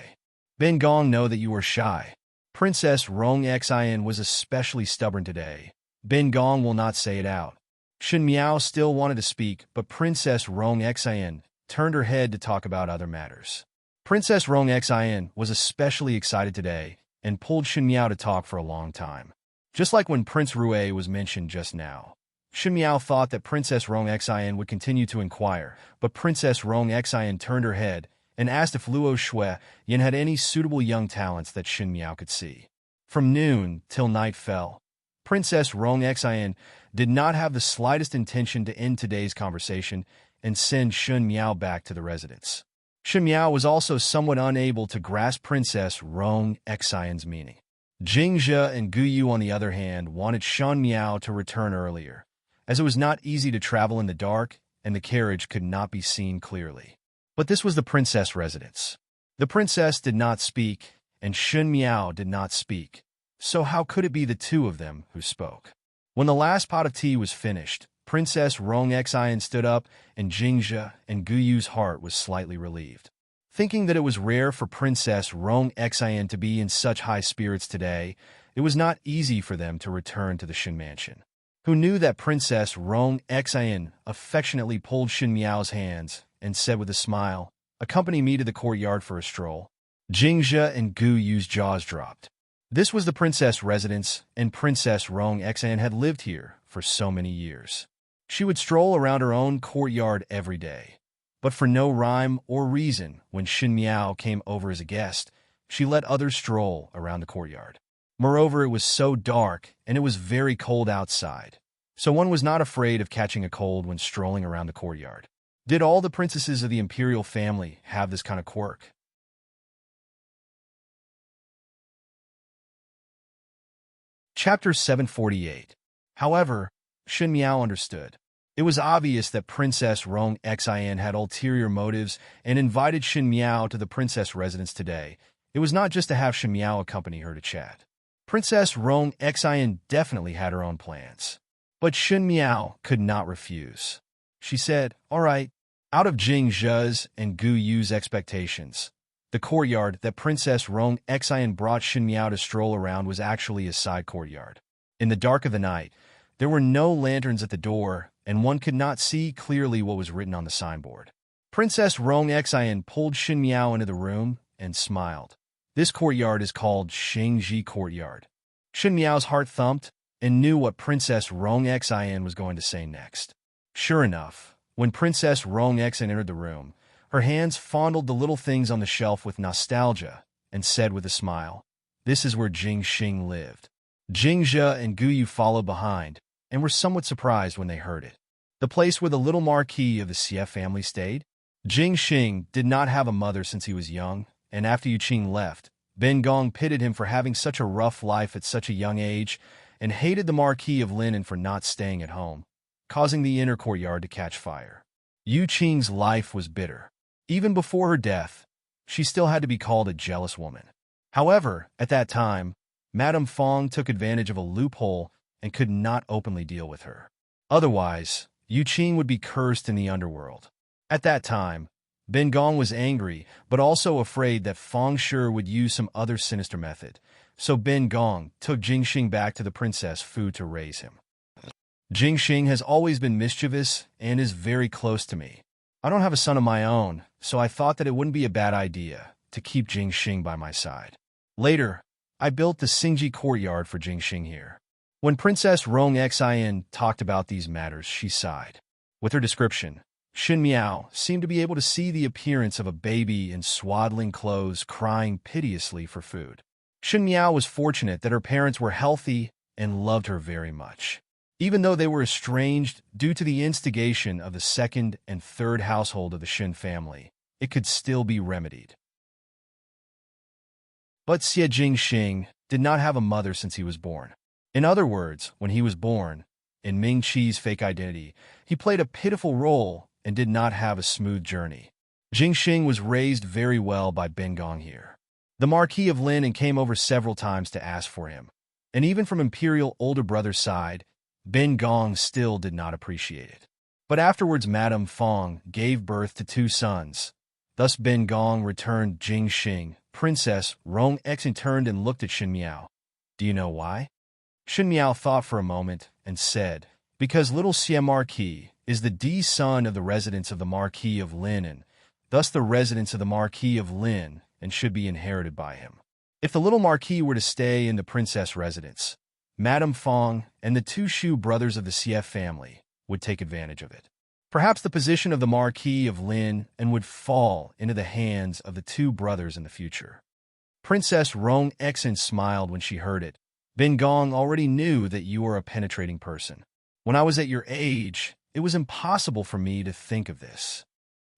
"Ben Gong know that you are shy. Princess Rong Xin was especially stubborn today. Ben Gong will not say it out." Shin Miao still wanted to speak, but Princess Rong Xin turned her head to talk about other matters. Princess Rong Xin was especially excited today and pulled Shin Miao to talk for a long time. Just like when Prince Rue was mentioned just now. Shin Miao thought that Princess Rong Xin would continue to inquire, but Princess Rong Xin turned her head and asked if Luo Shui Yin had any suitable young talents that Shin Miao could see. From noon till night fell, Princess Rong Xin did not have the slightest intention to end today's conversation and send Shin Miao back to the residence. Shin Miao was also somewhat unable to grasp Princess Rong Xion's meaning. Jing Zhe and Gu Yu, on the other hand, wanted Shan Miao to return earlier, as it was not easy to travel in the dark and the carriage could not be seen clearly. But this was the princess residence. The princess did not speak, and Shin Miao did not speak, so how could it be the two of them who spoke? When the last pot of tea was finished, Princess Rong Xian stood up, and Jing Zhe and Gu Yu's heart was slightly relieved. Thinking that it was rare for Princess Rong Xian to be in such high spirits today, it was not easy for them to return to the Shin Mansion. Who knew that Princess Rong Xian affectionately pulled Shin Miao's hands and said with a smile, "Accompany me to the courtyard for a stroll." Jing Zhe and Gu Yu's jaws dropped. This was the princess residence, and Princess Rong Xian had lived here for so many years. She would stroll around her own courtyard every day. But for no rhyme or reason, when Shin Miao came over as a guest, she let others stroll around the courtyard. Moreover, it was so dark, and it was very cold outside, so one was not afraid of catching a cold when strolling around the courtyard. Did all the princesses of the imperial family have this kind of quirk? Chapter 748. However, Shin Miao understood. It was obvious that Princess Rong Xian had ulterior motives and invited Shin Miao to the princess residence today. It was not just to have Shin Miao accompany her to chat. Princess Rong Xian definitely had her own plans. But Shin Miao could not refuse. She said, "All right." Out of Jing Zhe's and Gu Yu's expectations, the courtyard that Princess Rong Xian brought Shin Miao to stroll around was actually a side courtyard. In the dark of the night, there were no lanterns at the door, and one could not see clearly what was written on the signboard. Princess Rong Xian pulled Shin Miao into the room and smiled. This courtyard is called Shangji Courtyard. Shin Miao's heart thumped and knew what Princess Rong Xian was going to say next. Sure enough, when Princess Rong Xian entered the room, her hands fondled the little things on the shelf with nostalgia and said with a smile, "This is where Jing Xing lived." Jing Zhe and Gu Yu followed behind and were somewhat surprised when they heard it. The place where the little marquis of the Xie family stayed? Jing Xing did not have a mother since he was young, and after Yu Qing left, Ben Gong pitted him for having such a rough life at such a young age, and hated the Marquis of Linen for not staying at home, causing the inner courtyard to catch fire. Yu Qing's life was bitter. Even before her death, she still had to be called a jealous woman. However, at that time, Madame Fong took advantage of a loophole and could not openly deal with her. Otherwise, Yu Qing would be cursed in the underworld. At that time, Ben Gong was angry, but also afraid that Fong Shi would use some other sinister method, so Ben Gong took Jingxing back to the Princess Fu to raise him. Jingxing has always been mischievous and is very close to me. I don't have a son of my own, so I thought that it wouldn't be a bad idea to keep Jingxing by my side. Later, I built the Xingji courtyard for Jingxing here. When Princess Rong Xian talked about these matters, she sighed. With her description, Xin Miao seemed to be able to see the appearance of a baby in swaddling clothes crying piteously for food. Xin Miao was fortunate that her parents were healthy and loved her very much. Even though they were estranged due to the instigation of the second and third household of the Xin family, it could still be remedied. But Xie Jingxing did not have a mother since he was born. In other words, when he was born, in Ming Qi's fake identity, he played a pitiful role and did not have a smooth journey. Jingxing was raised very well by Ben Gong here. The Marquis of Lin and came over several times to ask for him, and even from Imperial older brother's side, Ben Gong still did not appreciate it. But afterwards Madame Fong gave birth to 2 sons. Thus Ben Gong returned Jingxing. Princess Rong Xian turned and looked at Xin Miao. Do you know why? Xin Miao thought for a moment and said, because little Xie Marquis is the D son of the residents of the Marquis of Lin, and thus the residents of the Marquis of Lin and should be inherited by him. If the little Marquis were to stay in the princess residence, Madame Fong and the 2 Shu brothers of the Xie family would take advantage of it. Perhaps the position of the Marquis of Lin and would fall into the hands of the 2 brothers in the future. Princess Rong Xian smiled when she heard it. Ben Gong already knew that you are a penetrating person. When I was at your age, it was impossible for me to think of this.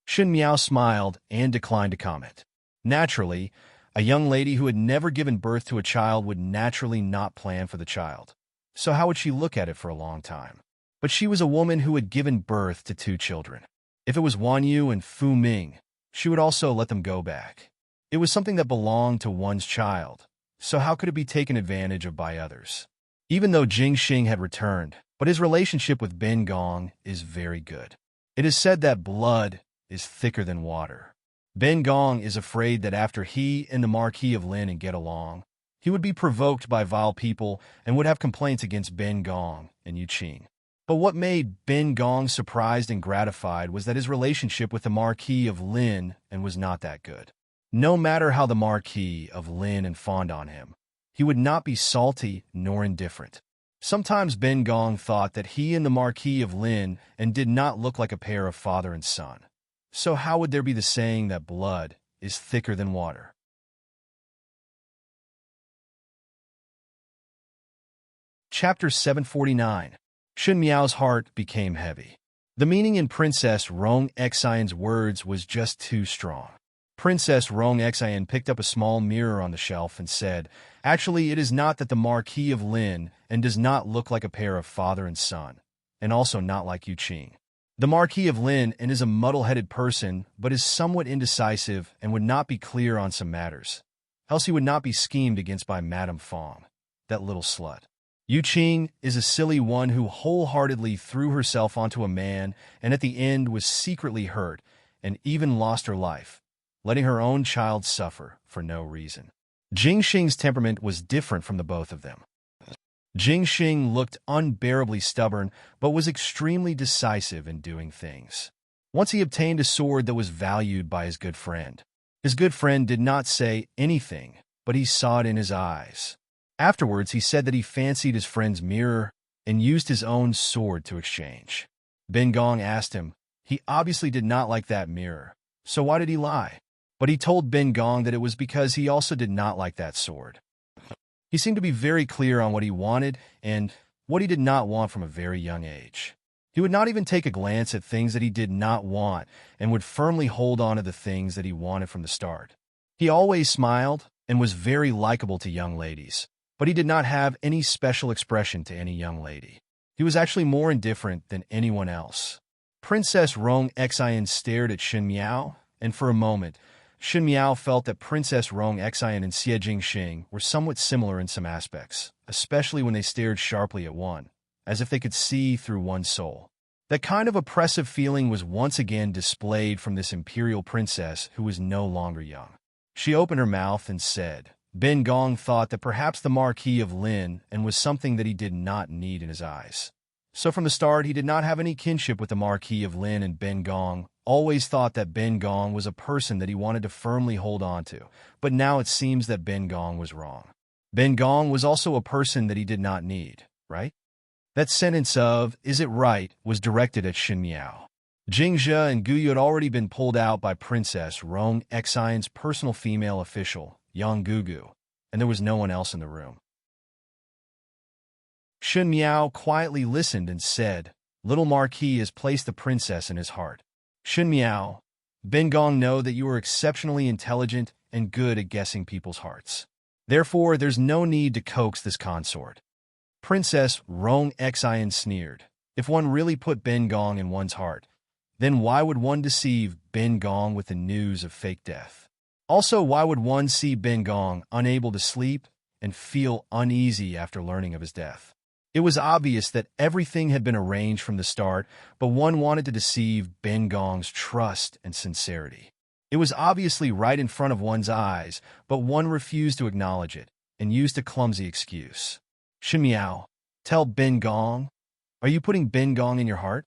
Xin Miao smiled and declined to comment. Naturally, a young lady who had never given birth to a child would naturally not plan for the child. So how would she look at it for a long time? But she was a woman who had given birth to 2 children. If it was Wan Yu and Fu Ming, she would also let them go back. It was something that belonged to one's child, so how could it be taken advantage of by others? Even though Jingxing had returned, but his relationship with Ben Gong is very good. It is said that blood is thicker than water. Ben Gong is afraid that after he and the Marquis of Lin get along, he would be provoked by vile people and would have complaints against Ben Gong and Yu Qing. But what made Ben Gong surprised and gratified was that his relationship with the Marquis of Lin and was not that good. No matter how the Marquis of Lin and fawned on him, he would not be salty nor indifferent. Sometimes Ben Gong thought that he and the Marquis of Lin and did not look like a pair of father and son. So how would there be the saying that blood is thicker than water? Chapter 749. Xin Miao's heart became heavy. The meaning in Princess Rong Xian's words was just too strong. Princess Rong Xian picked up a small mirror on the shelf and said, actually, it is not that the Marquis of Lin and does not look like a pair of father and son, and also not like Yu Qing. The Marquis of Lin and is a muddle-headed person, but is somewhat indecisive and would not be clear on some matters. Else he would not be schemed against by Madame Fong, that little slut. Yu Qing is a silly one who wholeheartedly threw herself onto a man and at the end was secretly hurt and even lost her life, letting her own child suffer for no reason. Jingxing's temperament was different from the both of them. Jingxing looked unbearably stubborn, but was extremely decisive in doing things. Once he obtained a sword that was valued by his good friend. His good friend did not say anything, but he saw it in his eyes. Afterwards, he said that he fancied his friend's mirror and used his own sword to exchange. Ben Gong asked him. He obviously did not like that mirror, so why did he lie? But he told Ben Gong that it was because he also did not like that sword. He seemed to be very clear on what he wanted and what he did not want from a very young age. He would not even take a glance at things that he did not want and would firmly hold on to the things that he wanted from the start. He always smiled and was very likable to young ladies, but he did not have any special expression to any young lady. He was actually more indifferent than anyone else. Princess Rong Xian stared at Shen Miao, and for a moment, Shen Miao felt that Princess Rong Xian and Xie Jingxing were somewhat similar in some aspects, especially when they stared sharply at one, as if they could see through one's soul. That kind of oppressive feeling was once again displayed from this imperial princess who was no longer young. She opened her mouth and said, Ben Gong thought that perhaps the Marquis of Lin and was something that he did not need in his eyes. So from the start, he did not have any kinship with the Marquis of Lin, and Ben Gong always thought that Ben Gong was a person that he wanted to firmly hold on to, but now it seems that Ben Gong was wrong. Ben Gong was also a person that he did not need, right? That sentence of, "Is it right?" was directed at Shen Miao. Jingzhe and Guyu had already been pulled out by Princess Rong Xian's personal female official, Yang Gugu, and there was no one else in the room. Shen Miao quietly listened and said, "Little Marquis has placed the princess in his heart. Shen Miao, Ben Gong know that you are exceptionally intelligent and good at guessing people's hearts. Therefore, there's no need to coax this consort." Princess Rong Xian sneered. If one really put Ben Gong in one's heart, then why would one deceive Ben Gong with the news of fake death? Also, why would one see Ben Gong unable to sleep and feel uneasy after learning of his death? It was obvious that everything had been arranged from the start, but one wanted to deceive Ben Gong's trust and sincerity. It was obviously right in front of one's eyes, but one refused to acknowledge it and used a clumsy excuse. Shen Miao, tell Ben Gong, are you putting Ben Gong in your heart?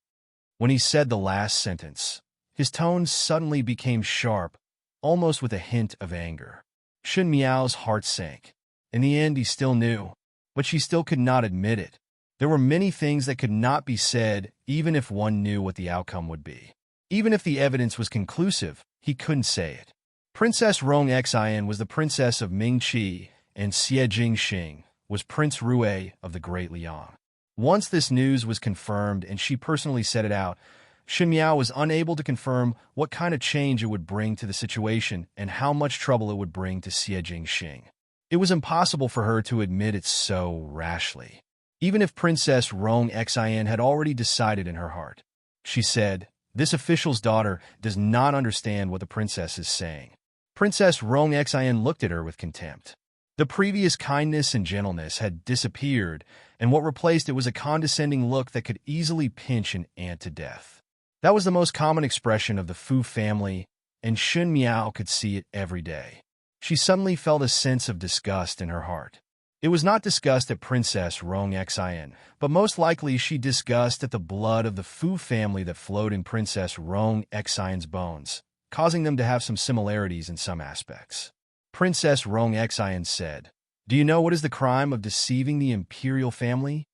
When he said the last sentence, his tone suddenly became sharp, almost with a hint of anger. Shen Miao's heart sank. In the end, he still knew, but she still could not admit it. There were many things that could not be said, even if one knew what the outcome would be. Even if the evidence was conclusive, he couldn't say it. Princess Rong Xian was the princess of Mingqi, and Xie Jingxing was Prince Rui of the Great Liang. Once this news was confirmed and she personally said it out, Shen Miao was unable to confirm what kind of change it would bring to the situation and how much trouble it would bring to Xie Jingxing. It was impossible for her to admit it so rashly, even if Princess Rong Xian had already decided in her heart. She said, "This official's daughter does not understand what the princess is saying." Princess Rong Xian looked at her with contempt. The previous kindness and gentleness had disappeared, and what replaced it was a condescending look that could easily pinch an ant to death. That was the most common expression of the Fu family, and Shen Miao could see it every day. She suddenly felt a sense of disgust in her heart. It was not disgust at Princess Rong Xian, but most likely she disgust at the blood of the Fu family that flowed in Princess Rong Xian's bones, causing them to have some similarities in some aspects. Princess Rong Xian said, "Do you know what is the crime of deceiving the imperial family?"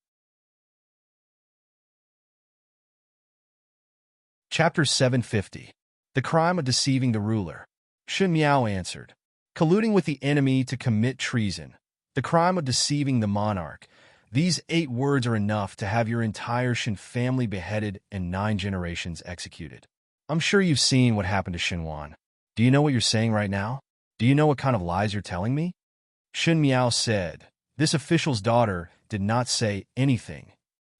Chapter 750. The crime of deceiving the ruler. Shen Miao answered, "Colluding with the enemy to commit treason. The crime of deceiving the monarch. These 8 words are enough to have your entire Shen family beheaded and 9 generations executed. I'm sure you've seen what happened to Shenwan. Do you know what you're saying right now? Do you know what kind of lies you're telling me?" Shen Miao said, "This official's daughter did not say anything.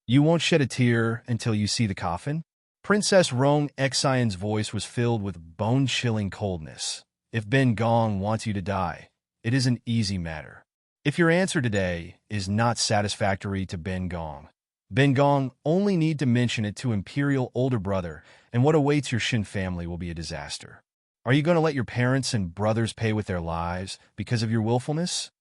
You won't shed a tear until you see the coffin?" Princess Rong Xian's voice was filled with bone-chilling coldness. "If Ben Gong wants you to die, it is an easy matter. If your answer today is not satisfactory to Ben Gong only need to mention it to Imperial older brother, and what awaits your Shen family will be a disaster. Are you going to let your parents and brothers pay with their lives because of your willfulness?"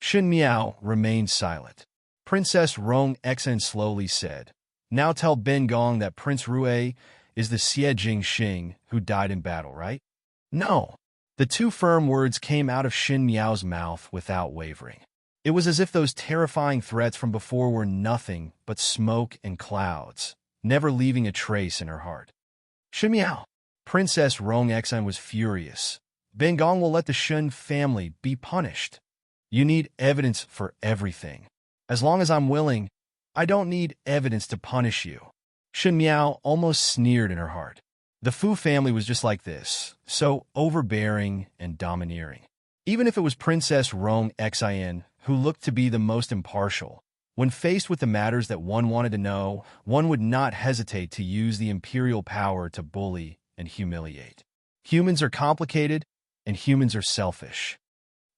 Shen Miao remained silent. Princess Rong Xian slowly said, "Now tell Ben Gong that Prince Rui is the Xie Jingxing who died in battle, right?" "No." The 2 firm words came out of Shen Miao's mouth without wavering. It was as if those terrifying threats from before were nothing but smoke and clouds, never leaving a trace in her heart. "Shen Miao." Princess Rong Xian was furious. "Ben Gong will let the Shen family be punished. You need evidence for everything. As long as I'm willing, I don't need evidence to punish you." Shen Miao almost sneered in her heart. The Fu family was just like this, so overbearing and domineering. Even if it was Princess Rong Xian who looked to be the most impartial. When faced with the matters that one wanted to know, one would not hesitate to use the imperial power to bully and humiliate. Humans are complicated, and humans are selfish.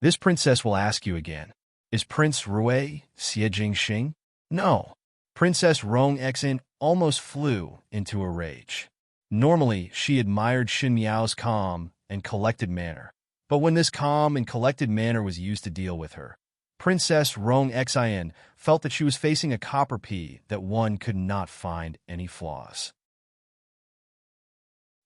This princess will ask you again, is Prince Rui Xie Jingxing? No. Princess Rong Exin almost flew into a rage. Normally, she admired Xin Miao's calm and collected manner. But when this calm and collected manner was used to deal with her, Princess Rong Exin felt that she was facing a copper pea that one could not find any flaws.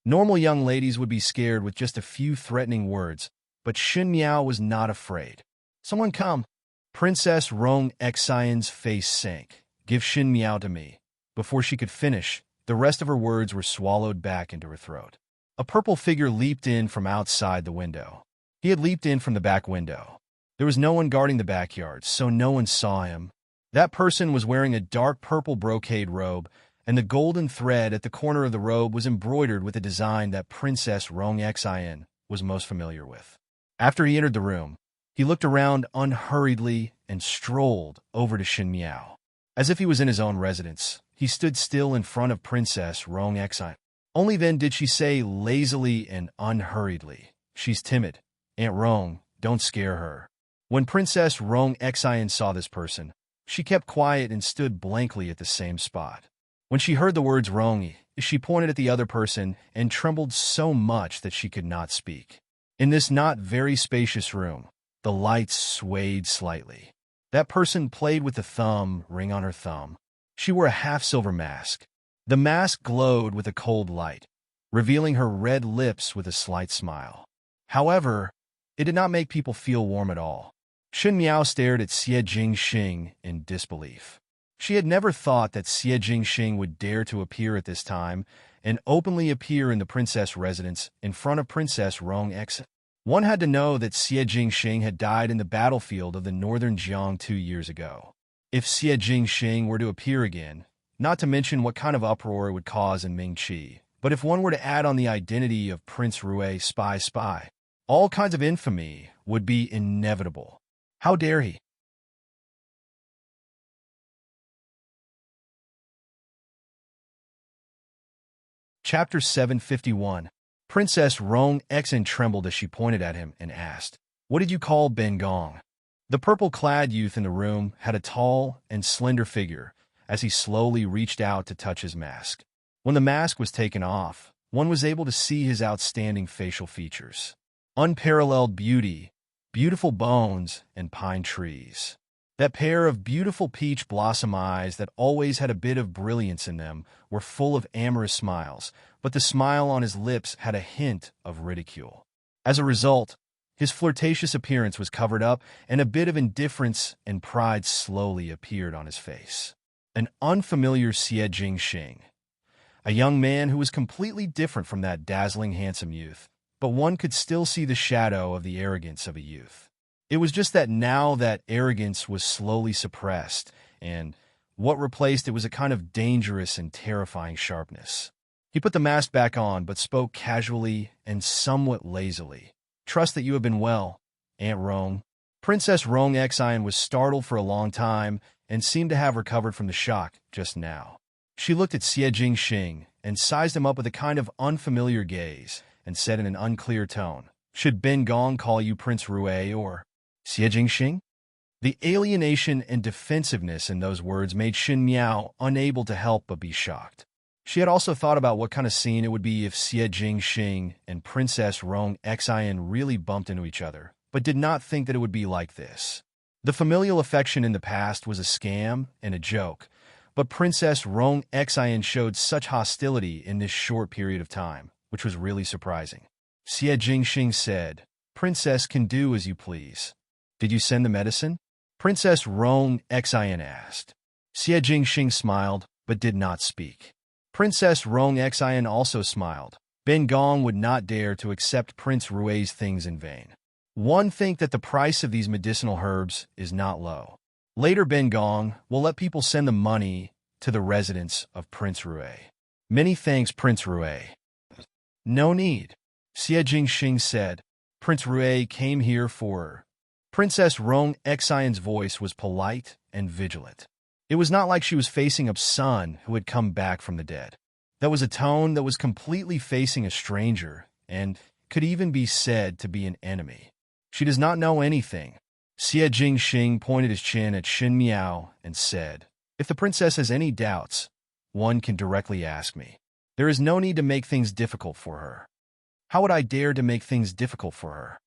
Normal young ladies would be scared with just a few threatening words, but Xin Miao was not afraid. Someone come. Princess Rong Exin's face sank. Give Xin Miao to me. Before she could finish, the rest of her words were swallowed back into her throat. A purple figure leaped in from outside the window. He had leaped in from the back window. There was no one guarding the backyard, so no one saw him. That person was wearing a dark purple brocade robe, and the golden thread at the corner of the robe was embroidered with a design that Princess Rong Exin was most familiar with. After he entered the room, he looked around unhurriedly and strolled over to Xin Miao. As if he was in his own residence, he stood still in front of Princess Rong Exin. Only then did she say lazily and unhurriedly, "She's timid. Aunt Rong, don't scare her." When Princess Rong Exin saw this person, she kept quiet and stood blankly at the same spot. When she heard the words Rong, she pointed at the other person and trembled so much that she could not speak. In this not very spacious room, the lights swayed slightly. That person played with the thumb ring on her thumb. She wore a half-silver mask. The mask glowed with a cold light, revealing her red lips with a slight smile. However, it did not make people feel warm at all. Xin Miao stared at Xie Jingxing in disbelief. She had never thought that Xie Jingxing would dare to appear at this time and openly appear in the princess residence in front of Princess Rong Exin. One had to know that Xie Jingxing had died in the battlefield of the northern Jiang 2 years ago. If Xie Jingxing were to appear again, not to mention what kind of uproar it would cause in Mingqi, but if one were to add on the identity of Prince Rui spy, all kinds of infamy would be inevitable. How dare he? Chapter 751. Princess Rong Exin trembled as she pointed at him and asked, "What did you call Ben Gong?" The purple-clad youth in the room had a tall and slender figure as he slowly reached out to touch his mask. When the mask was taken off, one was able to see his outstanding facial features. Unparalleled beauty, beautiful bones, and pine trees. That pair of beautiful peach blossom eyes that always had a bit of brilliance in them were full of amorous smiles, but the smile on his lips had a hint of ridicule. As a result, his flirtatious appearance was covered up, and a bit of indifference and pride slowly appeared on his face. An unfamiliar Xie Jingxing, a young man who was completely different from that dazzling handsome youth, but one could still see the shadow of the arrogance of a youth. It was just that now that arrogance was slowly suppressed, and what replaced it was a kind of dangerous and terrifying sharpness. He put the mask back on, but spoke casually and somewhat lazily. "Trust that you have been well, Aunt Rong." Princess Rong Exin was startled for a long time and seemed to have recovered from the shock just now. She looked at Xie Jingxing and sized him up with a kind of unfamiliar gaze and said in an unclear tone, "Should Ben Gong call you Prince Rui or Xie Jingxing?" The alienation and defensiveness in those words made Xin Miao unable to help but be shocked. She had also thought about what kind of scene it would be if Xie Jingxing and Princess Rong Exin really bumped into each other, but did not think that it would be like this. The familial affection in the past was a scam and a joke, but Princess Rong Exin showed such hostility in this short period of time, which was really surprising. Xie Jingxing said, "Princess can do as you please." "Did you send the medicine?" Princess Rong Exin asked. Xie Jingxing smiled, but did not speak. Princess Rong Exin also smiled. Ben Gong would not dare to accept Prince Rui's things in vain. One think that the price of these medicinal herbs is not low. Later Ben Gong will let people send the money to the residence of Prince Rui. "Many thanks, Prince Rui." "No need," Xie Jingxing said. "Prince Rui came here for Princess Rong Xian's voice was polite and vigilant. It was not like she was facing a son who had come back from the dead. That was a tone that was completely facing a stranger and could even be said to be an enemy. She does not know anything. Xie Jingxing pointed his chin at Xin Miao and said, "If the princess has any doubts, one can directly ask me. There is no need to make things difficult for her." "How would I dare to make things difficult for her?"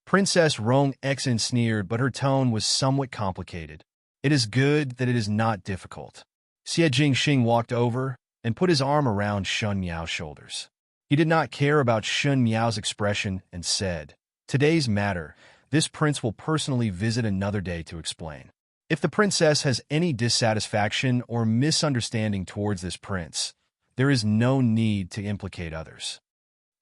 Princess Rong Xian sneered, but her tone was somewhat complicated. "It is good that it is not difficult." Xie Jingxing walked over and put his arm around Shun Miao's shoulders. He did not care about Shun Miao's expression and said, "Today's matter, this prince will personally visit another day to explain. If the princess has any dissatisfaction or misunderstanding towards this prince, there is no need to implicate others."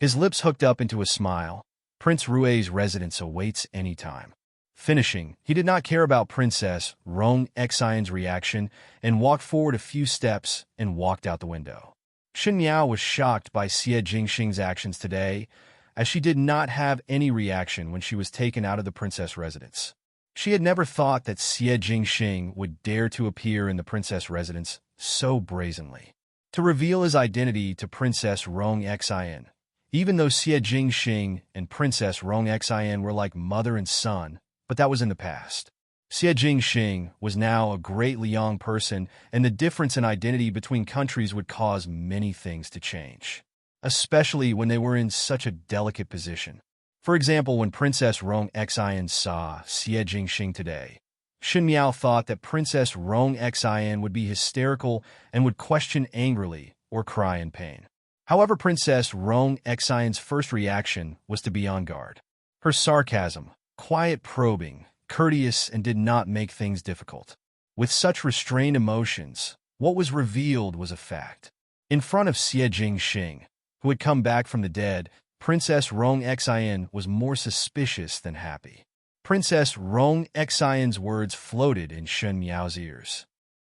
His lips hooked up into a smile. Prince Rui's residence awaits any time. Finishing, he did not care about Princess Rong Xian's reaction and walked forward a few steps and walked out the window. Xin Miao was shocked by Xie Jingxing's actions today, as she did not have any reaction when she was taken out of the princess residence. She had never thought that Xie Jingxing would dare to appear in the princess residence so brazenly, to reveal his identity to Princess Rong Xian. Even though Xie Jingxing and Princess Rong Xian were like mother and son, but that was in the past. Xie Jingxing was now a greatly young person, and the difference in identity between countries would cause many things to change, especially when they were in such a delicate position. For example, when Princess Rong Xian saw Xie Jingxing today, Xin Miao thought that Princess Rong Xian would be hysterical and would question angrily or cry in pain. However, Princess Rong Xian's first reaction was to be on guard. Her sarcasm, quiet probing, courteous, and did not make things difficult. With such restrained emotions, what was revealed was a fact. In front of Xie Jingxing, who had come back from the dead, Princess Rong Xian was more suspicious than happy. Princess Rong Xian's words floated in Shun Miao's ears.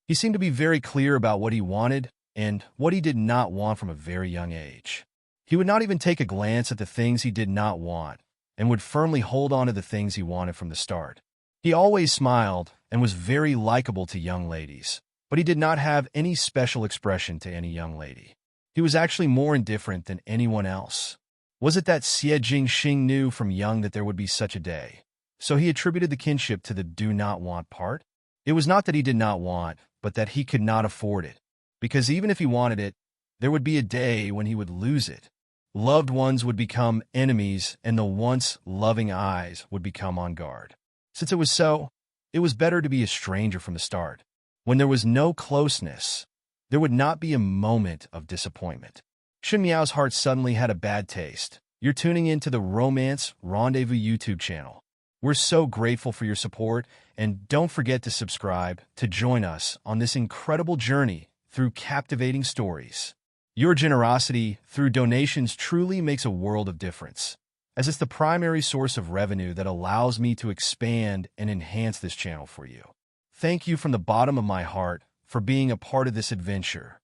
He seemed to be very clear about what he wanted and what he did not want from a very young age. He would not even take a glance at the things he did not want, and would firmly hold on to the things he wanted from the start. He always smiled and was very likable to young ladies, but he did not have any special expression to any young lady. He was actually more indifferent than anyone else. Was it that Xie Jingxing knew from young that there would be such a day, so he attributed the kinship to the do not want part? It was not that he did not want, but that he could not afford it, because even if he wanted it, there would be a day when he would lose it. Loved ones would become enemies, and the once loving eyes would become on guard. Since it was so, it was better to be a stranger from the start. When there was no closeness, there would not be a moment of disappointment. Xin Miao's heart suddenly had a bad taste. You're tuning into the Romance Rendezvous YouTube channel. We're so grateful for your support, and don't forget to subscribe to join us on this incredible journey through captivating stories. Your generosity through donations truly makes a world of difference, as it's the primary source of revenue that allows me to expand and enhance this channel for you. Thank you from the bottom of my heart for being a part of this adventure.